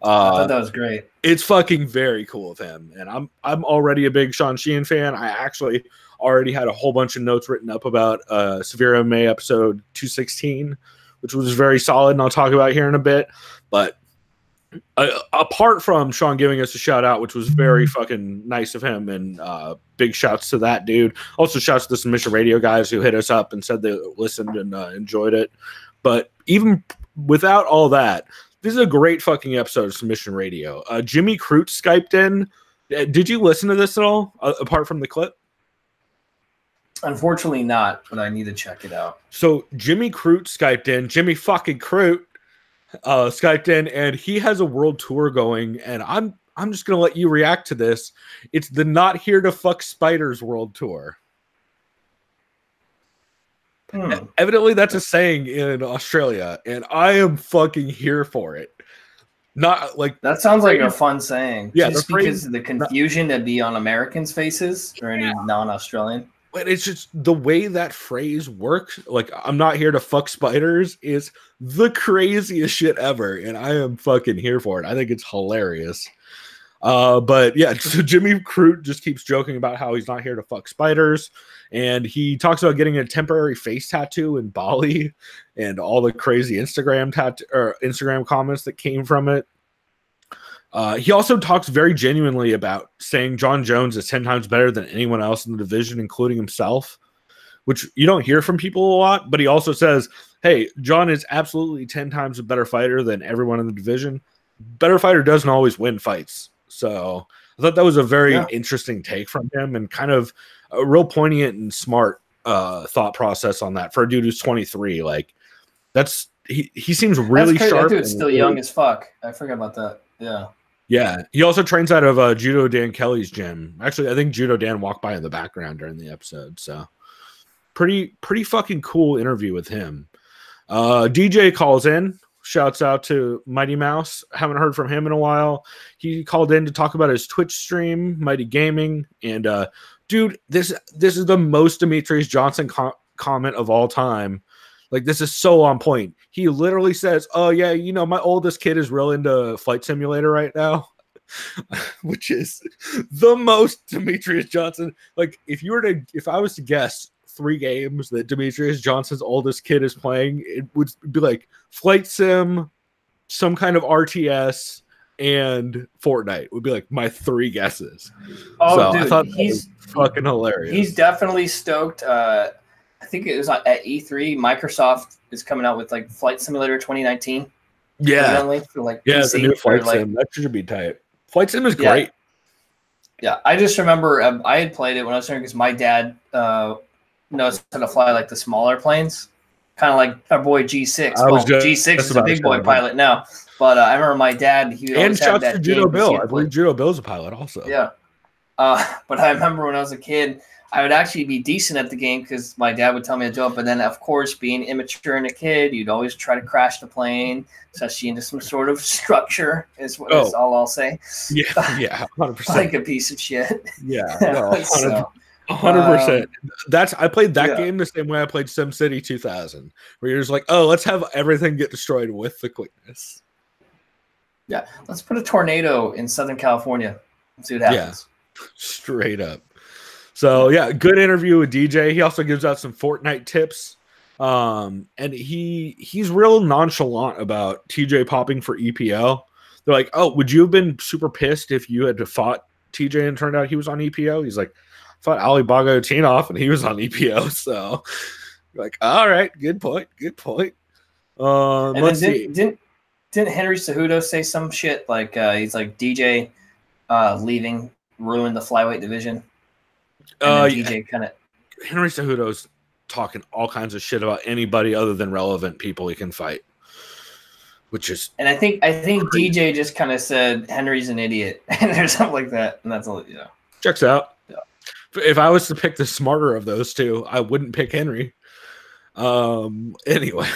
I thought that was great. It's fucking very cool of him. And I'm already a big Sean Sheehan fan. I actually already had a whole bunch of notes written up about Severe MMA episode 216, which was very solid, and I'll talk about here in a bit. But apart from Sean giving us a shout out, which was very fucking nice of him, and big shouts to that dude. Also shouts to the Submission Radio guys who hit us up and said they listened and enjoyed it. But even without all that, this is a great fucking episode of Submission Radio. Jimmy Crute Skyped in. Did you listen to this at all, apart from the clip? Unfortunately not, but I need to check it out. So Jimmy Crute Skyped in. Jimmy fucking Crute Skyped in, and he has a world tour going, and I'm just gonna let you react to this. It's the Not Here to Fuck Spiders world tour. Evidently that's a saying in Australia, and I am fucking here for it. Not like that sounds like a fun saying. Yeah, just because of the confusion that'd be on Americans' faces or any non-Australian. But it's just the way that phrase works. Like, I'm not here to fuck spiders is the craziest shit ever. And I am fucking here for it. I think it's hilarious. But yeah, so Jimmy Crute just keeps joking about how he's not here to fuck spiders. And he talks about getting a temporary face tattoo in Bali and all the crazy Instagram comments that came from it. He also talks very genuinely about saying John Jones is 10 times better than anyone else in the division, including himself, which you don't hear from people a lot. But he also says hey, John is absolutely 10 times a better fighter than everyone in the division. Better fighter doesn't always win fights. So I thought that was a very interesting take from him and kind of a real poignant and smart thought process on that for a dude who's 23. Like that's he seems really sharp. That dude's still young as fuck. I forgot about that. Yeah. Yeah. He also trains out of Judo Dan Kelly's gym. Actually, I think Judo Dan walked by in the background during the episode. So pretty fucking cool interview with him. DJ calls in. Shouts out to Mighty Mouse. Haven't heard from him in a while. He called in to talk about his Twitch stream, Mighty Gaming. And dude, this is the most Demetrius Johnson comment of all time. Like, this is so on point. He literally says, oh yeah, you know, my oldest kid is real into Flight Simulator right now. Which is the most Demetrius Johnson. Like, if I was to guess 3 games that Demetrius Johnson's oldest kid is playing, it would be like Flight Sim, some kind of RTS, and Fortnite would be like my 3 guesses. Oh, so dude, I thought he's fucking hilarious. He's definitely stoked. I think it was at E3. Microsoft is coming out with like Flight Simulator 2019. Yeah, for like PC, the new Flight Sim. That should be tight. Flight Sim is great. Yeah, I just remember I had played it when I was younger because my dad knows how to fly like the smaller planes, kind of like our boy G6. G6 is a big boy pilot now, but I remember my dad. He would always have that Judo Bill. I believe Judo Bill's a pilot also. Yeah, but I remember when I was a kid, I would actually be decent at the game because my dad would tell me to do it. But then, of course, being immature and a kid, you'd always try to crash the plane, especially into some sort of structure. Is all I'll say. Yeah, 100%. Like a piece of shit. Yeah, no, 100%. I played that game the same way I played SimCity 2000, where you're just like, oh, let's have everything get destroyed with the quickness. Yeah, let's put a tornado in Southern California and see what happens. Yeah, straight up. So yeah, good interview with DJ. He also gives out some Fortnite tips. And he's real nonchalant about TJ popping for EPO. They're like, oh, would you have been super pissed if you had fought TJ and turned out he was on EPO? He's like, I fought Ali Bagayotinov and he was on EPO. So like, all right, good point. Let's see. Didn't Henry Cejudo say some shit like he's like DJ leaving ruined the flyweight division? DJ kind of Henry Cejudo's talking all kinds of shit about anybody other than relevant people he can fight, which is. And I think crazy. DJ just kind of said Henry's an idiot or something like that, and that's all. Yeah, checks out. Yeah. If I was to pick the smarter of those two, I wouldn't pick Henry. Anyway,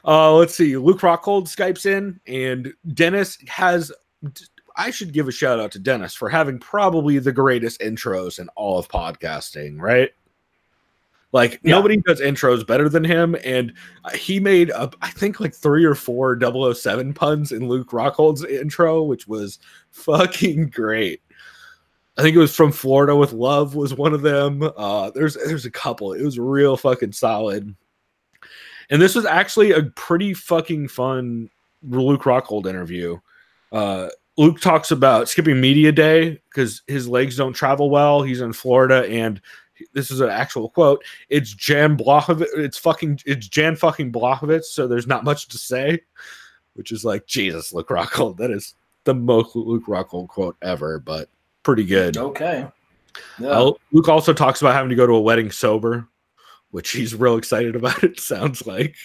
let's see. Luke Rockhold Skypes in, and Dennis has. I should give a shout out to Dennis for having probably the greatest intros in all of podcasting, right? Like nobody does intros better than him. And he made I think like 3 or 4 007 puns in Luke Rockhold's intro, which was fucking great. I think it was From Florida with Love was one of them. There's a couple. It was real fucking solid. And this was actually a pretty fucking fun Luke Rockhold interview. Luke talks about skipping media day because his legs don't travel well. He's in Florida, and this is an actual quote. It's Jan Blachowicz. It's Jan fucking Blachowicz. So there's not much to say, which is like, Jesus, Luke Rockhold. That is the most Luke Rockhold quote ever, but pretty good. Okay. Yeah. Luke also talks about having to go to a wedding sober, which he's real excited about. It sounds like.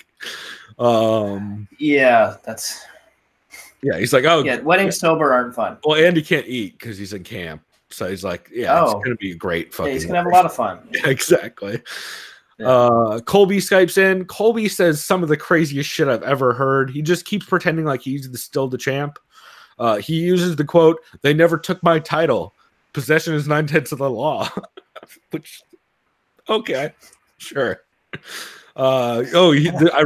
Yeah, that's. Yeah, he's like, oh, yeah, weddings sober aren't fun. Well, and he can't eat because he's in camp. So he's like, yeah, it's going to be a great fucking. Yeah, he's going to have a lot of fun. Yeah, exactly. Yeah. Colby Skypes in. Colby says some of the craziest shit I've ever heard. He just keeps pretending like he's still the champ. He uses the quote, "They never took my title. Possession is 9/10 of the law." Which, okay, sure. I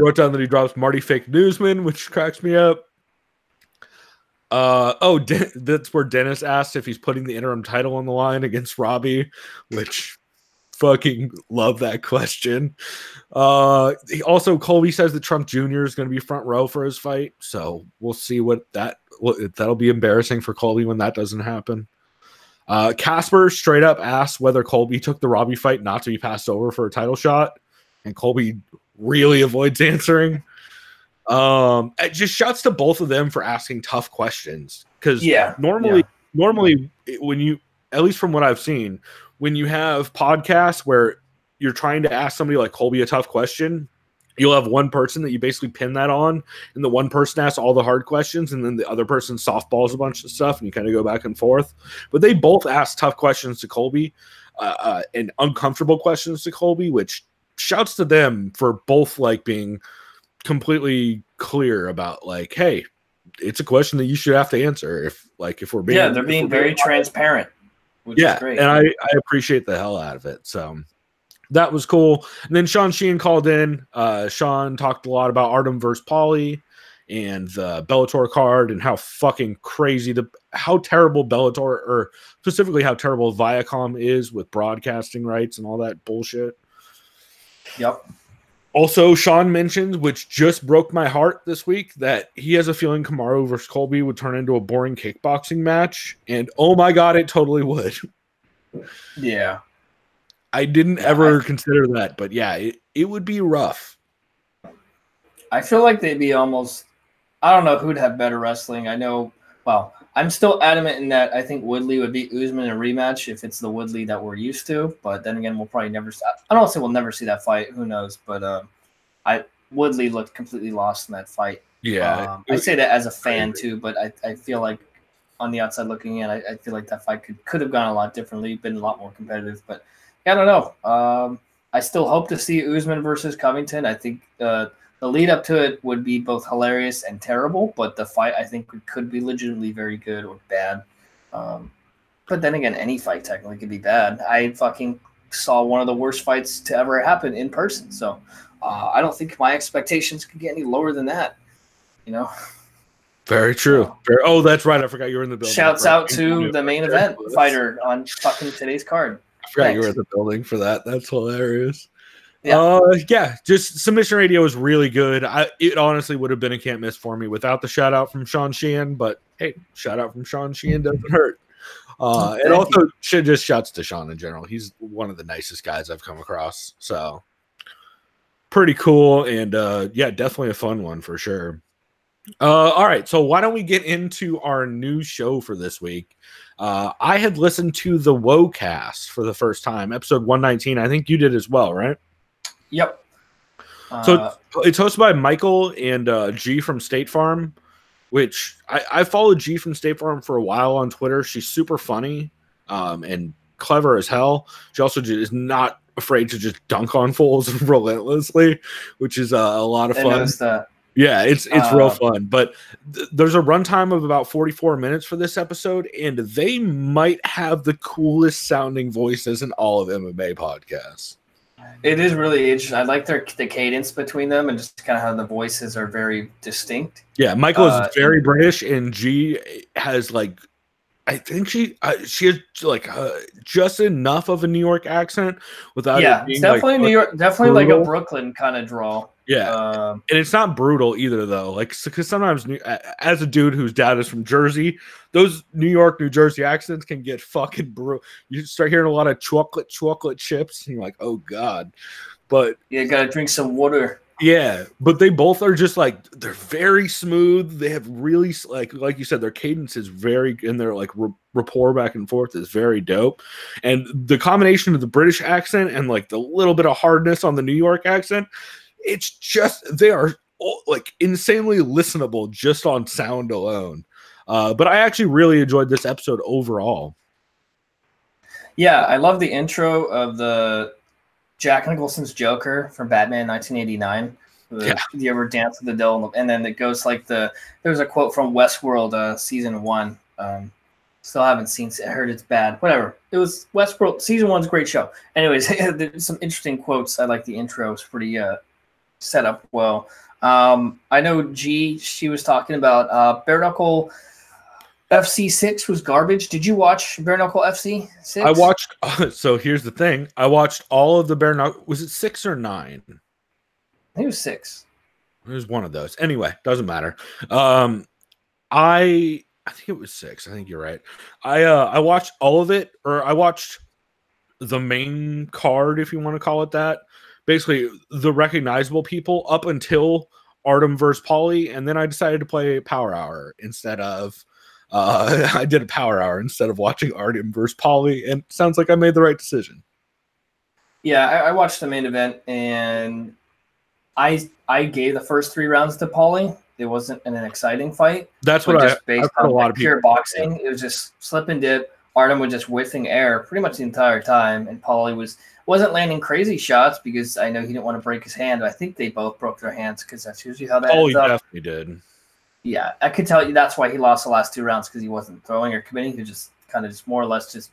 wrote down that he drops Marty Fake Newsman, which cracks me up. That's where Dennis asked if he's putting the interim title on the line against Robbie, which fucking love that question. Colby says that Trump Jr. is going to be front row for his fight, so we'll see that'll be embarrassing for Colby when that doesn't happen. Casper straight up asked whether Colby took the Robbie fight not to be passed over for a title shot, and Colby really avoids answering. It just shouts to both of them for asking tough questions. Because normally when you, at least from what I've seen, when you have podcasts where you're trying to ask somebody like Colby a tough question, you'll have one person that you basically pin that on, and the one person asks all the hard questions, and then the other person softballs a bunch of stuff, and you kind of go back and forth. But they both ask tough questions to Colby, and uncomfortable questions to Colby, which shouts to them for both like being completely clear about like, hey, it's a question that you should have to answer. If we're being, they're being very transparent, which is great. And I appreciate the hell out of it. So that was cool. And then Sean Sheehan called in. Sean talked a lot about Artem versus Pauly and the Bellator card and how fucking crazy how terrible Bellator, or specifically how terrible Viacom is with broadcasting rights and all that bullshit. Yep. Also, Sean mentioned, which just broke my heart this week, that he has a feeling Kamaru versus Colby would turn into a boring kickboxing match. And oh my God, it totally would. Yeah. I didn't ever consider that, but yeah, it would be rough. I feel like they'd be almost, I don't know who'd have better wrestling. I'm still adamant in that I think Woodley would beat Usman in a rematch if it's the Woodley that we're used to. But then again, we'll probably never. I don't say we'll never see that fight. Who knows? But Woodley looked completely lost in that fight. Yeah, I say that as a fan too, but I feel like on the outside looking in, I feel like that fight could have gone a lot differently, been a lot more competitive. But I don't know. I still hope to see Usman versus Covington. I think the lead up to it would be both hilarious and terrible, but the fight I think could be legitimately very good or bad. But then again, any fight technically could be bad. I fucking saw one of the worst fights to ever happen in person, so I don't think my expectations could get any lower than that. You know. Very true. Oh, that's right. I forgot you were in the building. Shouts out to the main event fighter on fucking today's card. I forgot you were in the building for that. That's hilarious. Yeah. Just Submission Radio is really good. It honestly would have been a can't miss for me without the shout out from Sean Sheehan, but hey, shout out from Sean Sheehan doesn't hurt. And also just shouts to Sean in general. He's one of the nicest guys I've come across. So pretty cool, and definitely a fun one for sure. All right, so why don't we get into our new show for this week? I had listened to the Woecast for the first time, episode 119. I think you did as well, right? Yep. So it's hosted by Michael and G from State Farm, which I followed G from State Farm for a while on Twitter. She's super funny and clever as hell. She also is not afraid to just dunk on fools relentlessly, which is a lot of fun. Yeah, it's real fun. But there's a runtime of about 44 minutes for this episode, and they might have the coolest sounding voices in all of MMA podcasts. It is really interesting. I like the cadence between them and just kind of how the voices are very distinct. Yeah, Michael is very British, and G has like, I think she has like just enough of a New York accent without. Yeah, it's definitely like, New York, definitely brutal. Like a Brooklyn kind of drawl. Yeah, and it's not brutal either, though. Like, because sometimes, as a dude whose dad is from Jersey, those New York, New Jersey accents can get fucking brutal. You start hearing a lot of chocolate chips, and you're like, oh god. But you gotta drink some water. Yeah, but they both are just like, they're very smooth. They have really like you said, their cadence is very, and their like rapport back and forth is very dope. And the combination of the British accent and like the little bit of hardness on the New York accent. It's just, they are like insanely listenable just on sound alone. But I actually really enjoyed this episode overall. Yeah, I love the intro of the Jack Nicholson's Joker from Batman 1989. You ever dance with the devil? And then it goes like there's a quote from Westworld season 1. Still haven't seen it. I heard it's bad. Whatever. It was Westworld. Season 1's a great show. Anyways, there's some interesting quotes. I like the intro. It's pretty set up well. I know G, she was talking about Bare Knuckle FC6 was garbage. Did you watch Bare Knuckle FC6? I watched, so here's the thing. I watched all of the Bare Knuckle, was it 6 or 9? I think it was 6. It was one of those. Anyway, doesn't matter. I think it was 6. I think you're right. I watched all of it, or I watched the main card, if you want to call it that. basically the recognizable people up until Artem versus Paulie, and then I decided to play Power Hour instead of I did a Power Hour instead of watching Artem versus Paulie, and it sounds like I made the right decision. Yeah, I watched the main event, and I gave the first 3 rounds to Paulie. It wasn't an exciting fight. That's what just based on a lot of pure people boxing. It was just slip and dip. Artem was just whiffing air pretty much the entire time, and Paulie wasn't landing crazy shots because I know he didn't want to break his hand. I think they both broke their hands because that's usually how that ends up. Definitely did. Yeah, I could tell you that's why he lost the last 2 rounds, because he wasn't throwing or committing. He was just kind of just more or less just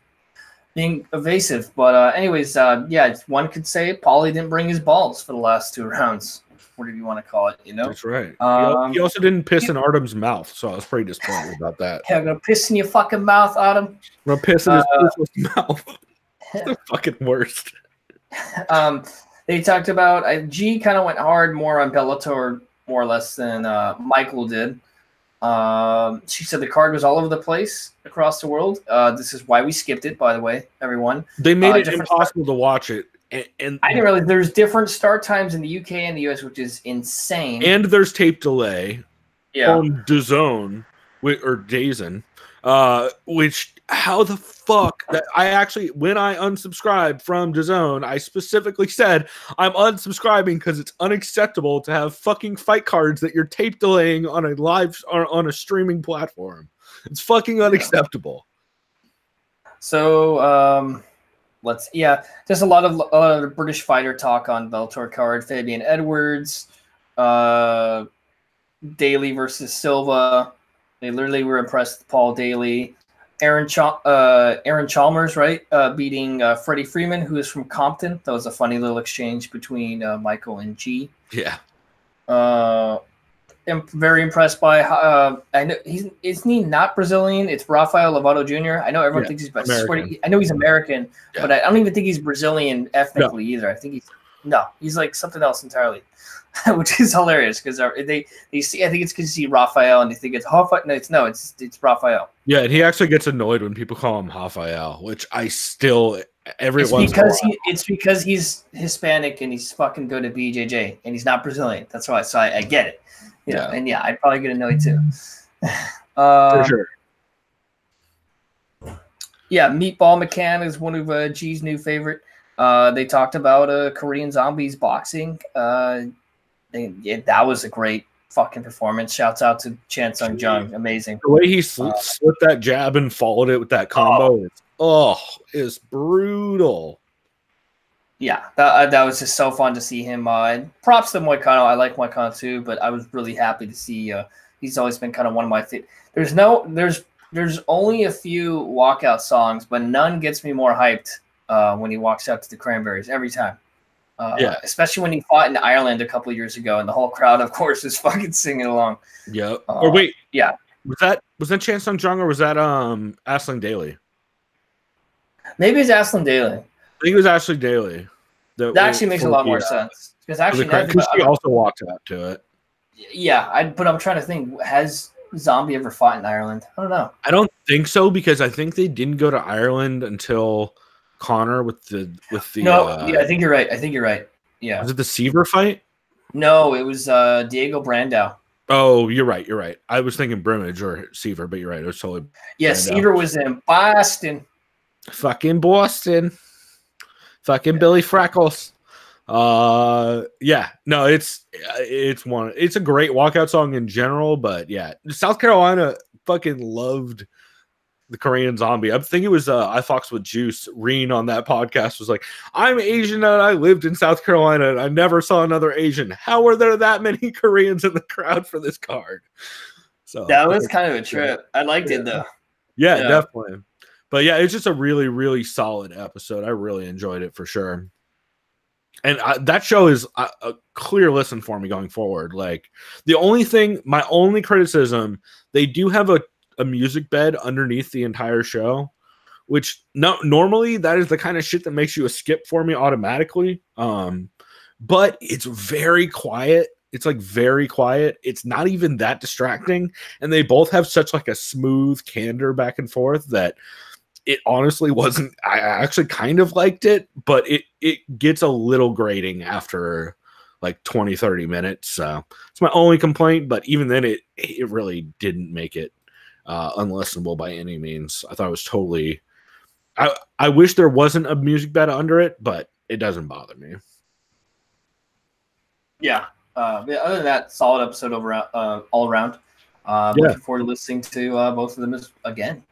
being evasive. But anyways, yeah, one could say Paulie didn't bring his balls for the last 2 rounds. Whatever you want to call it, you know? That's right. He also didn't piss in Artem's mouth, so I was pretty disappointed about that. Yeah, I'm going to piss in your fucking mouth, Artem. I'm going to piss in his mouth. It's the fucking worst. They talked about G kind of went hard more on Bellator, more or less, than Michael did. She said the card was all over the place across the world. This is why we skipped it, by the way, everyone. They made it impossible to watch it. And I didn't realize there's different start times in the UK and the US, which is insane. And there's tape delay on DAZN or DAZN, which how the fuck that I actually, when I unsubscribed from DAZN, I specifically said I'm unsubscribing because it's unacceptable to have fucking fight cards that you're tape delaying on a live or on a streaming platform. It's fucking unacceptable. So just a lot of British fighter talk on Bellator card. Fabian Edwards, Daly versus Silva. They literally were impressed with Paul Daly. Aaron Chalmers, right, beating Freddie Freeman, who is from Compton. That was a funny little exchange between Michael and G. Yeah. I'm very impressed by. I know isn't he not Brazilian? It's Rafael Lovato Jr. I know everyone thinks he's American. I know he's American, but I don't even think he's Brazilian ethnically either. I think he's like something else entirely, which is hilarious because they see. I think it's because you see Rafael and they think it's Rafael. No, it's Rafael. Yeah, and he actually gets annoyed when people call him Rafael, which I still it's because he's Hispanic and he's fucking good at BJJ and he's not Brazilian. That's why. So I get it. Yeah, and I'd probably get annoyed too. For sure. Yeah, Meatball McCann is one of G's new favorite. They talked about Korean Zombies boxing. That was a great fucking performance. Shouts out to Chan Sung Jung. Amazing. The way he slipped that jab and followed it with that combo is brutal. Yeah, that was just so fun to see him. Props to Moicano. I like Moicano too, but I was really happy to see. He's always been kind of one of my favorites. There's only a few walkout songs, but none gets me more hyped when he walks out to the Cranberries every time. Especially when he fought in Ireland a couple of years ago, and the whole crowd, of course, is fucking singing along. Yeah. Was that Chan Sung Jung or was that Aslan Daly? Maybe it's Aslan Daly. I think it was Ashley Daly. That actually makes a lot more sense because actually, she also walked out to it. Yeah, but I'm trying to think. Has Zombie ever fought in Ireland? I don't know. I don't think so because I think they didn't go to Ireland until Connor with the. No, I think you're right. Yeah. Was it the Seaver fight? No, it was Diego Brandao. Oh, you're right. I was thinking Brimage or Seaver, but you're right. It was totally. Yeah, Brandao. Seaver was in Boston. Fucking Boston. Fucking Billy Freckles. No, it's a great walkout song in general, but yeah, South Carolina fucking loved the Korean Zombie. I think it was I Fox with Juice. Reen on that podcast was like, I'm Asian and I lived in South Carolina and I never saw another Asian. How were there that many Koreans in the crowd for this card? So that was kind of a trip. I liked it though. Yeah, definitely. But yeah, it's just a really, really solid episode. I really enjoyed it for sure. And that show is a clear listen for me going forward. Like my only criticism, they do have a music bed underneath the entire show, which normally that is the kind of shit that makes you a skip for me automatically. But it's very quiet. It's like very quiet. It's not even that distracting. And they both have such like a smooth candor back and forth that it honestly wasn't. I actually kind of liked it, but it gets a little grating after like 20-30 minutes. So it's my only complaint. But even then, it really didn't make it unlistenable by any means. I thought it was totally. I wish there wasn't a music bed under it, but it doesn't bother me. Yeah. Other than that, solid episode all around. Looking forward to listening to both of them again.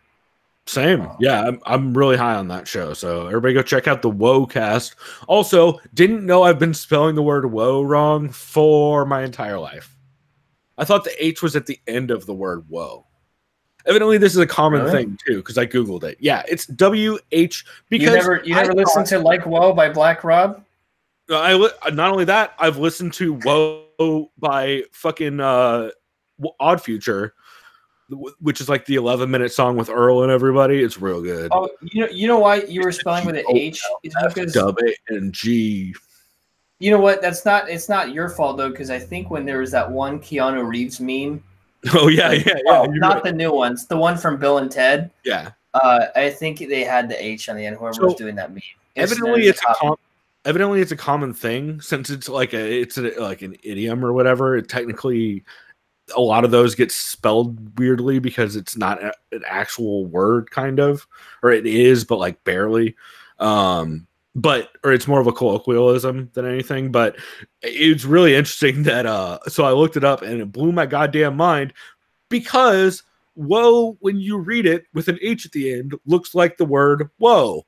Same. Yeah, I'm really high on that show. So everybody go check out the Woe cast. Also, didn't know I've been spelling the word woe wrong for my entire life. I thought the H was at the end of the word woe. Evidently, this is a common thing too, because I Googled it. Yeah, it's WH. Because you never listened to Like Woe by Black Rob? Not only that, I've listened to Woe by fucking Odd Future, which is like the 11-minute song with Earl and everybody. It's real good. Oh, you know why you were spelling with an H? It's because W and G. You know what? It's not your fault though, because I think when there was that one Keanu Reeves meme. Oh yeah, not the new ones, the one from Bill and Ted. Yeah. I think they had the H on the end. Whoever was doing that meme. Evidently, it's a common thing since it's like an idiom or whatever. It technically, a lot of those get spelled weirdly because it's not an actual word, kind of, or it is, but like barely. Or it's more of a colloquialism than anything. But it's really interesting that so I looked it up and it blew my goddamn mind because woe, when you read it with an H at the end, looks like the word whoa.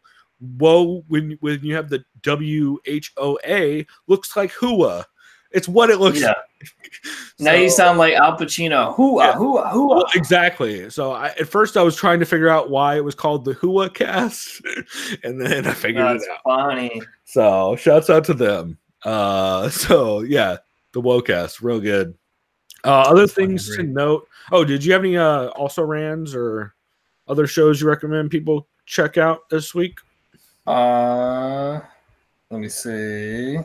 Whoa, when you have the WHOA, looks like hooah. It's what it looks like. Now you sound like Al Pacino. Hooah, hooah, hooah. Well, exactly. So at first I was trying to figure out why it was called the Hooah cast, and then I figured it out. Funny. So shouts out to them. So yeah, the Woe cast, real good. Other things to note. Oh, did you have any also rans or other shows you recommend people check out this week? Let me see.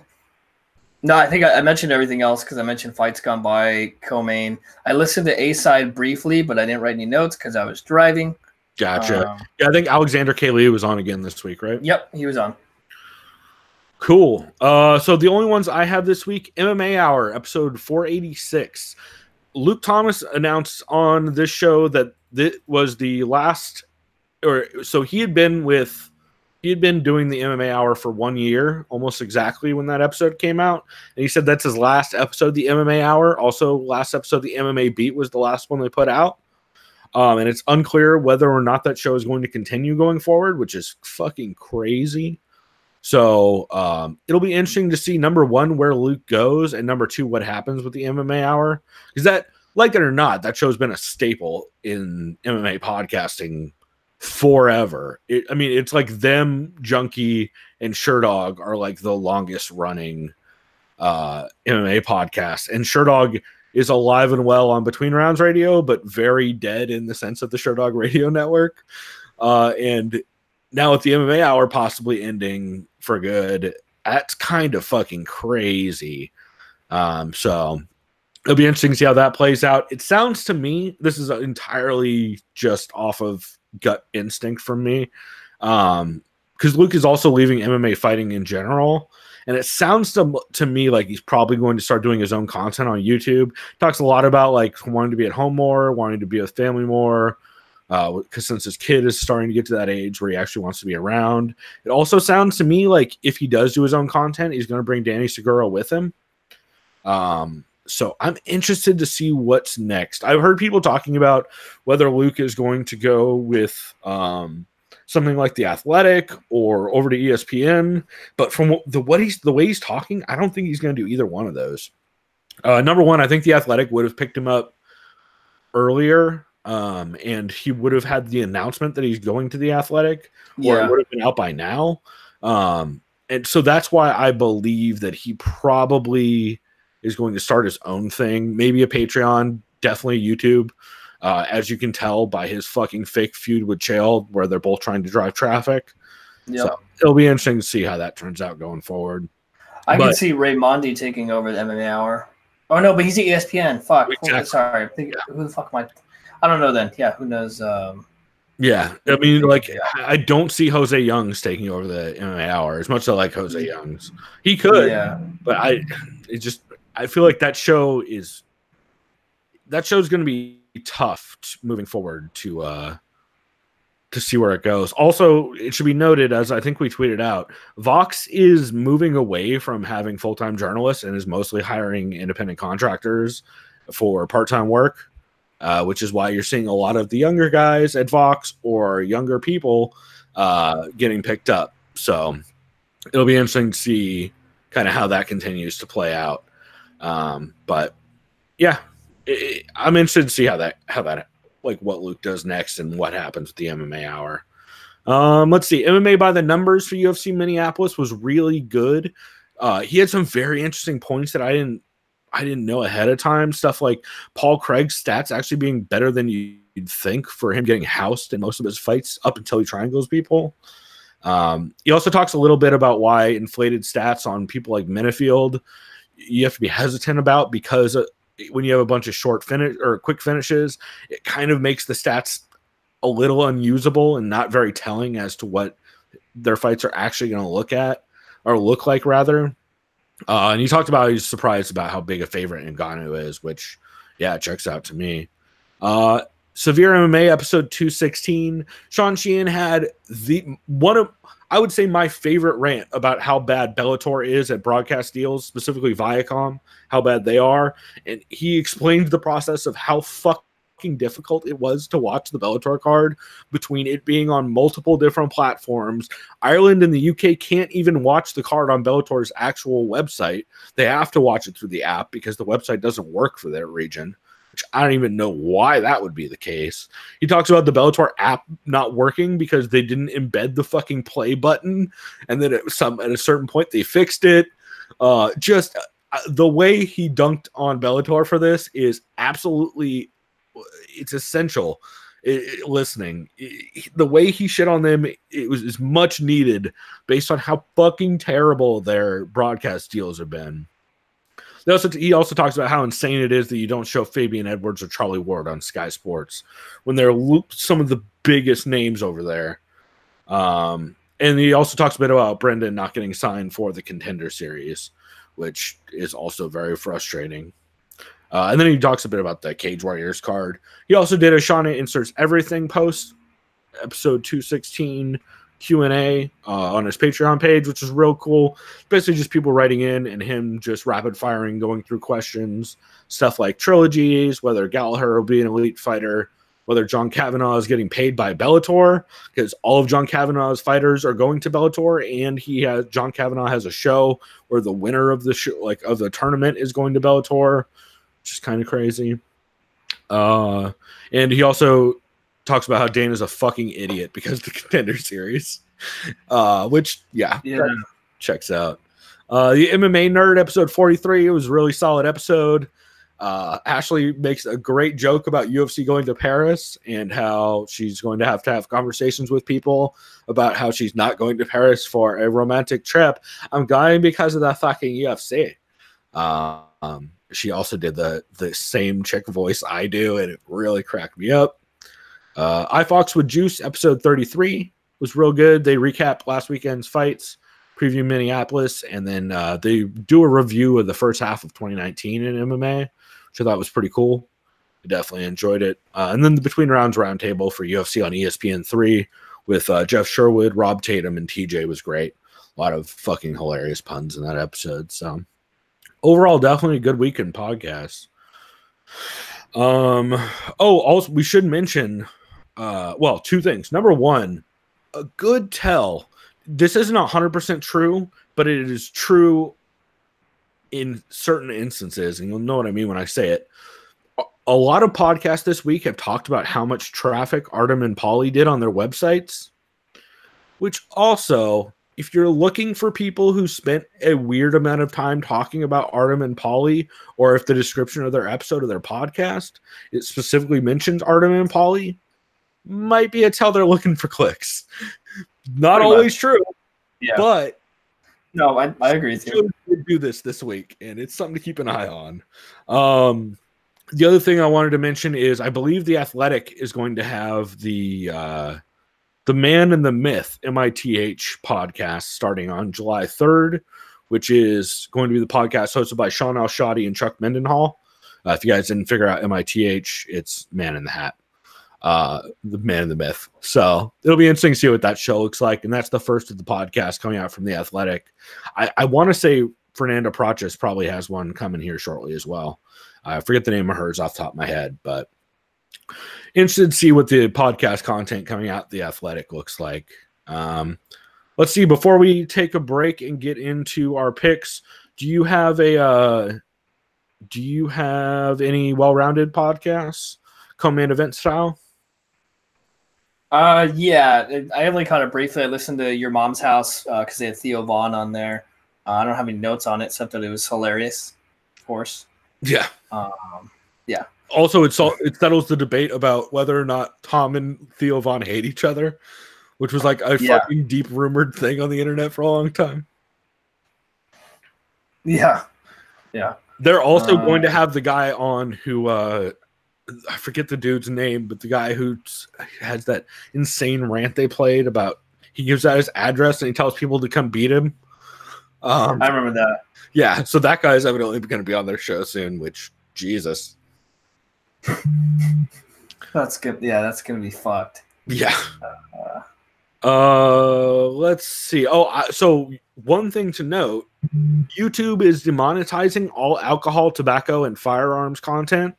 No, I think I mentioned everything else because I mentioned Fights Gone By, Co-Main. I listened to A-Side briefly, but I didn't write any notes because I was driving. Gotcha. Yeah, I think Alexander K. Lee was on again this week, right? Yep, he was on. Cool. So the only ones I have this week, MMA Hour, episode 486. Luke Thomas announced on this show that this was the last, so he had been doing the MMA Hour for 1 year, almost exactly when that episode came out. And he said that's his last episode, the MMA Hour. Also, last episode, the MMA Beat was the last one they put out. And it's unclear whether or not that show is going to continue going forward, which is fucking crazy. So it'll be interesting to see, number one, where Luke goes, and number two, what happens with the MMA Hour. Because that, like it or not, that show's been a staple in MMA podcasting forever. It's like them, Junkie, and Sherdog are like the longest running MMA podcasts. And Sherdog is alive and well on Between Rounds Radio, but very dead in the sense of the Sherdog Radio Network. And now with the MMA Hour possibly ending for good, that's kind of fucking crazy. So it'll be interesting to see how that plays out. It sounds to me, this is entirely just off of gut instinct from me, because Luke is also leaving MMA fighting in general, and it sounds to me like he's probably going to start doing his own content on YouTube. Talks a lot about like wanting to be at home more, wanting to be with family more, because since his kid is starting to get to that age where he actually wants to be around. It also sounds to me like if he does do his own content, he's going to bring Danny Segura with him. So I'm interested to see what's next. I've heard people talking about whether Luke is going to go with something like The Athletic or over to ESPN. But from the way he's talking, I don't think he's going to do either one of those. Number one, I think The Athletic would have picked him up earlier, and he would have had the announcement that he's going to The Athletic, or it would have been out by now. And so that's why I believe that he probably is going to start his own thing, maybe a Patreon, definitely YouTube, as you can tell by his fucking fake feud with Chael, where they're both trying to drive traffic. Yep. So it'll be interesting to see how that turns out going forward. I can see Ray Mondi taking over the MMA Hour. Oh, no, but he's at ESPN. Fuck. Exactly. Sorry. Who the fuck am I? I don't know then. Yeah, who knows? Yeah, I mean, like, I don't see Jose Youngs taking over the MMA Hour as much as I like Jose Youngs. He could, but I feel like that show's going to be tough moving forward to see where it goes. Also, it should be noted, as I think we tweeted out, Vox is moving away from having full-time journalists and is mostly hiring independent contractors for part-time work. Which is why you're seeing a lot of the younger guys at Vox or younger people getting picked up. So it'll be interesting to see kind of how that continues to play out. But yeah, I'm interested to see how that like what Luke does next and what happens with the MMA Hour. Let's see. MMA by the numbers for UFC Minneapolis was really good. He had some very interesting points that I didn't know ahead of time. Stuff like Paul Craig's stats actually being better than you'd think for him getting housed in most of his fights up until he triangles people. He also talks a little bit about why inflated stats on people like Minifield you have to be hesitant about, because when you have a bunch of short finish or quick finishes, it kind of makes the stats a little unusable and not very telling as to what their fights are actually going to look like rather. And he talked about he's surprised about how big a favorite Ngannou is, which, yeah, checks out to me. Severe MMA episode 216. Sean Sheehan had I would say my favorite rant about how bad Bellator is at broadcast deals, specifically Viacom, how bad they are. And he explained the process of how fucking difficult it was to watch the Bellator card between it being on multiple different platforms. Ireland and the UK can't even watch the card on Bellator's actual website. They have to watch it through the app because the website doesn't work for their region, which I don't even know why that would be the case. He talks about the Bellator app not working because they didn't embed the fucking play button, and then at a certain point they fixed it. The way he dunked on Bellator for this is absolutely, it's essential. Listening, the way he shit on them, is much needed based on how fucking terrible their broadcast deals have been. He also talks about how insane it is that you don't show Fabian Edwards or Charlie Ward on Sky Sports when they're some of the biggest names over there. And he also talks a bit about Brendan not getting signed for the Contender Series, which is also very frustrating. And then he talks a bit about the Cage Warriors card. He also did a Shauna Inserts Everything post, episode 216 Q&A on his Patreon page, which is real cool. Basically just people writing in and him just rapid firing, going through questions, stuff like trilogies, whether Gallagher will be an elite fighter, whether John Kavanagh is getting paid by Bellator, because all of John Kavanagh's fighters are going to Bellator, and John Kavanagh has a show where the winner of the show, of the tournament, is going to Bellator, which is kind of crazy. And he also talks about how Dana's a fucking idiot because of the Contender Series, which checks out. The MMA Nerd episode 43, it was a really solid episode. Ashley makes a great joke about UFC going to Paris and how she's going to have conversations with people about how she's not going to Paris for a romantic trip. I'm going because of the fucking UFC. She also did the same chick voice I do, and it really cracked me up. iFox with Juice episode 33 was real good. They recap last weekend's fights, preview Minneapolis, and then they do a review of the first half of 2019 in MMA, which I thought was pretty cool. I definitely enjoyed it. And then the Between Rounds roundtable for UFC on ESPN3 with Jeff Sherwood, Rob Tatum, and TJ was great. A lot of fucking hilarious puns in that episode. So overall, definitely a good weekend podcast. Also, we should mention two things. Number one, a good tell. This isn't 100% true, but it is true in certain instances, and you'll know what I mean when I say it. A lot of podcasts this week have talked about how much traffic Artem and Pauly did on their websites, which also, if you're looking for people who spent a weird amount of time talking about Artem and Pauly, or if the description of their episode of their podcast, it specifically mentions Artem and Pauly, might be a tell they're looking for clicks. Not pretty always much true, but no, I agree with you. We do this week, and it's something to keep an eye on. The other thing I wanted to mention is I believe The Athletic is going to have the Man and the Myth MITH podcast starting on July 3rd, which is going to be the podcast hosted by Sean Al-Shadi and Chuck Mendenhall. If you guys didn't figure out MITH, it's Man in the Hat, the Man and the Myth. So it'll be interesting to see what that show looks like. And that's the first of the podcast coming out from The Athletic. I want to say Fernanda Prachas probably has one coming here shortly as well. I forget the name of hers off the top of my head, but interested to see what the podcast content coming out The Athletic looks like. Let's see, before we take a break and get into our picks, do you have any well-rounded podcasts, co-main event style? Yeah, I only caught it briefly. I listened to Your Mom's House because they had Theo Vaughn on there. I don't have any notes on it except that it was hilarious, of course. Yeah. Yeah. Also, it settles the debate about whether or not Tom and Theo Vaughn hate each other, which was like a fucking deep rumored thing on the internet for a long time. Yeah. Yeah. They're also going to have the guy on who I forget the dude's name, but the guy who has that insane rant they played about he gives out his address and he tells people to come beat him. I remember that. Yeah, so that guy's evidently going to be on their show soon, which Jesus. That's good. Yeah, that's gonna be fucked. Yeah. Let's see. So one thing to note: YouTube is demonetizing all alcohol, tobacco, and firearms content.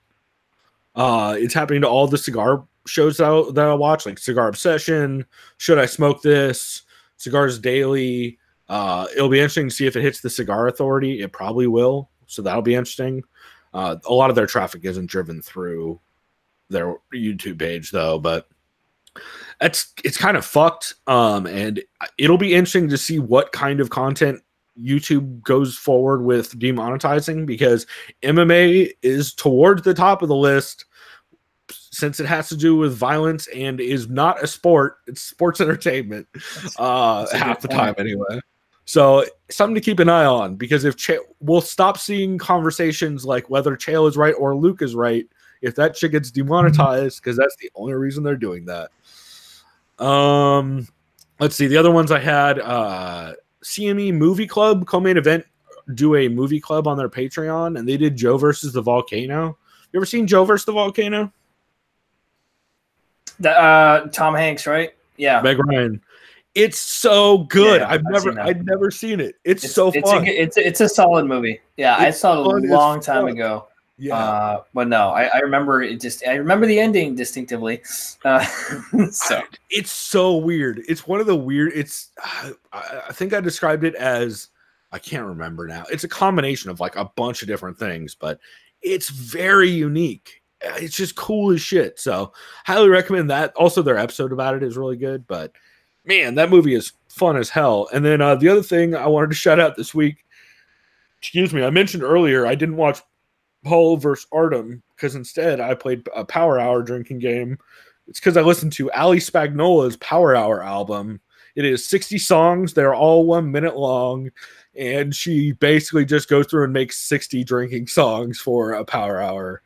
It's happening to all the cigar shows that I watch, like Cigar Obsession, Should I Smoke This, Cigars Daily. It'll be interesting to see if it hits the Cigar Authority. It probably will, so that'll be interesting. A lot of their traffic isn't driven through their YouTube page, though, but it's kind of fucked. And it'll be interesting to see what kind of content YouTube goes forward with demonetizing, because MMA is towards the top of the list since it has to do with violence and is not a sport. It's sports entertainment that's half the time anyway. So something to keep an eye on, because if we'll stop seeing conversations like whether Chael is right or Luke is right if that shit gets demonetized, because that's the only reason they're doing that. Let's see. The other ones I had, CME Movie Club co-main event do a movie club on their Patreon, and they did Joe versus the Volcano. You ever seen Joe versus the Volcano? Tom Hanks, right? Yeah. Meg Ryan. It's so good. Yeah, I'd never seen it. It's so fun. It's a solid movie. Yeah, I saw it a long time ago. Yeah. But no, I remember it I remember the ending distinctively. So it's so weird. It's one of the weird. I think I described it as, I can't remember now. It's a combination of like a bunch of different things, but it's very unique. It's just cool as shit. So highly recommend that. Also, their episode about it is really good, but man, that movie is fun as hell. And then the other thing I wanted to shout out this week, I mentioned earlier, I didn't watch Paul versus Artem because instead I played a Power Hour drinking game. It's because I listened to Ali Spagnola's Power Hour album. It is 60 songs. They're all 1 minute long. And she basically just goes through and makes 60 drinking songs for a Power Hour.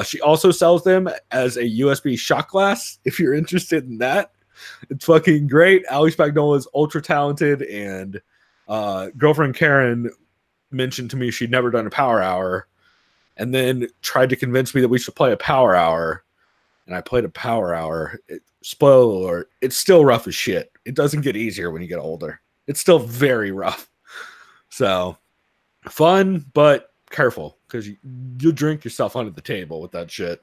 She also sells them as a USB shot glass if you're interested in that. It's fucking great. Ali Spagnola is ultra talented, and girlfriend Karen mentioned to me she'd never done a Power Hour, and then tried to convince me that we should play a Power Hour. And I played a Power Hour. Spoiler alert, it's still rough as shit. It doesn't get easier when you get older. It's still very rough. So fun, but careful, because you'll drink yourself under the table with that shit.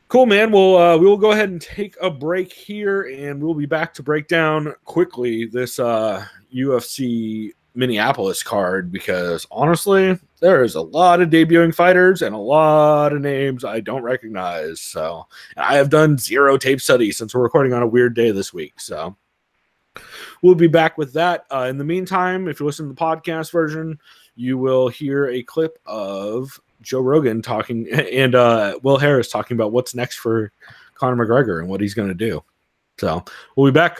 Cool, man. Well, we will go ahead and take a break here, and we'll be back to break down quickly this UFC Minneapolis card, because honestly, there is a lot of debuting fighters and a lot of names I don't recognize. So, and I have done zero tape study since we're recording on a weird day this week. So we'll be back with that. In the meantime, if you listen to the podcast version, you will hear a clip of Joe Rogan talking and Will Harris talking about what's next for Conor McGregor and what he's going to do. So we'll be back.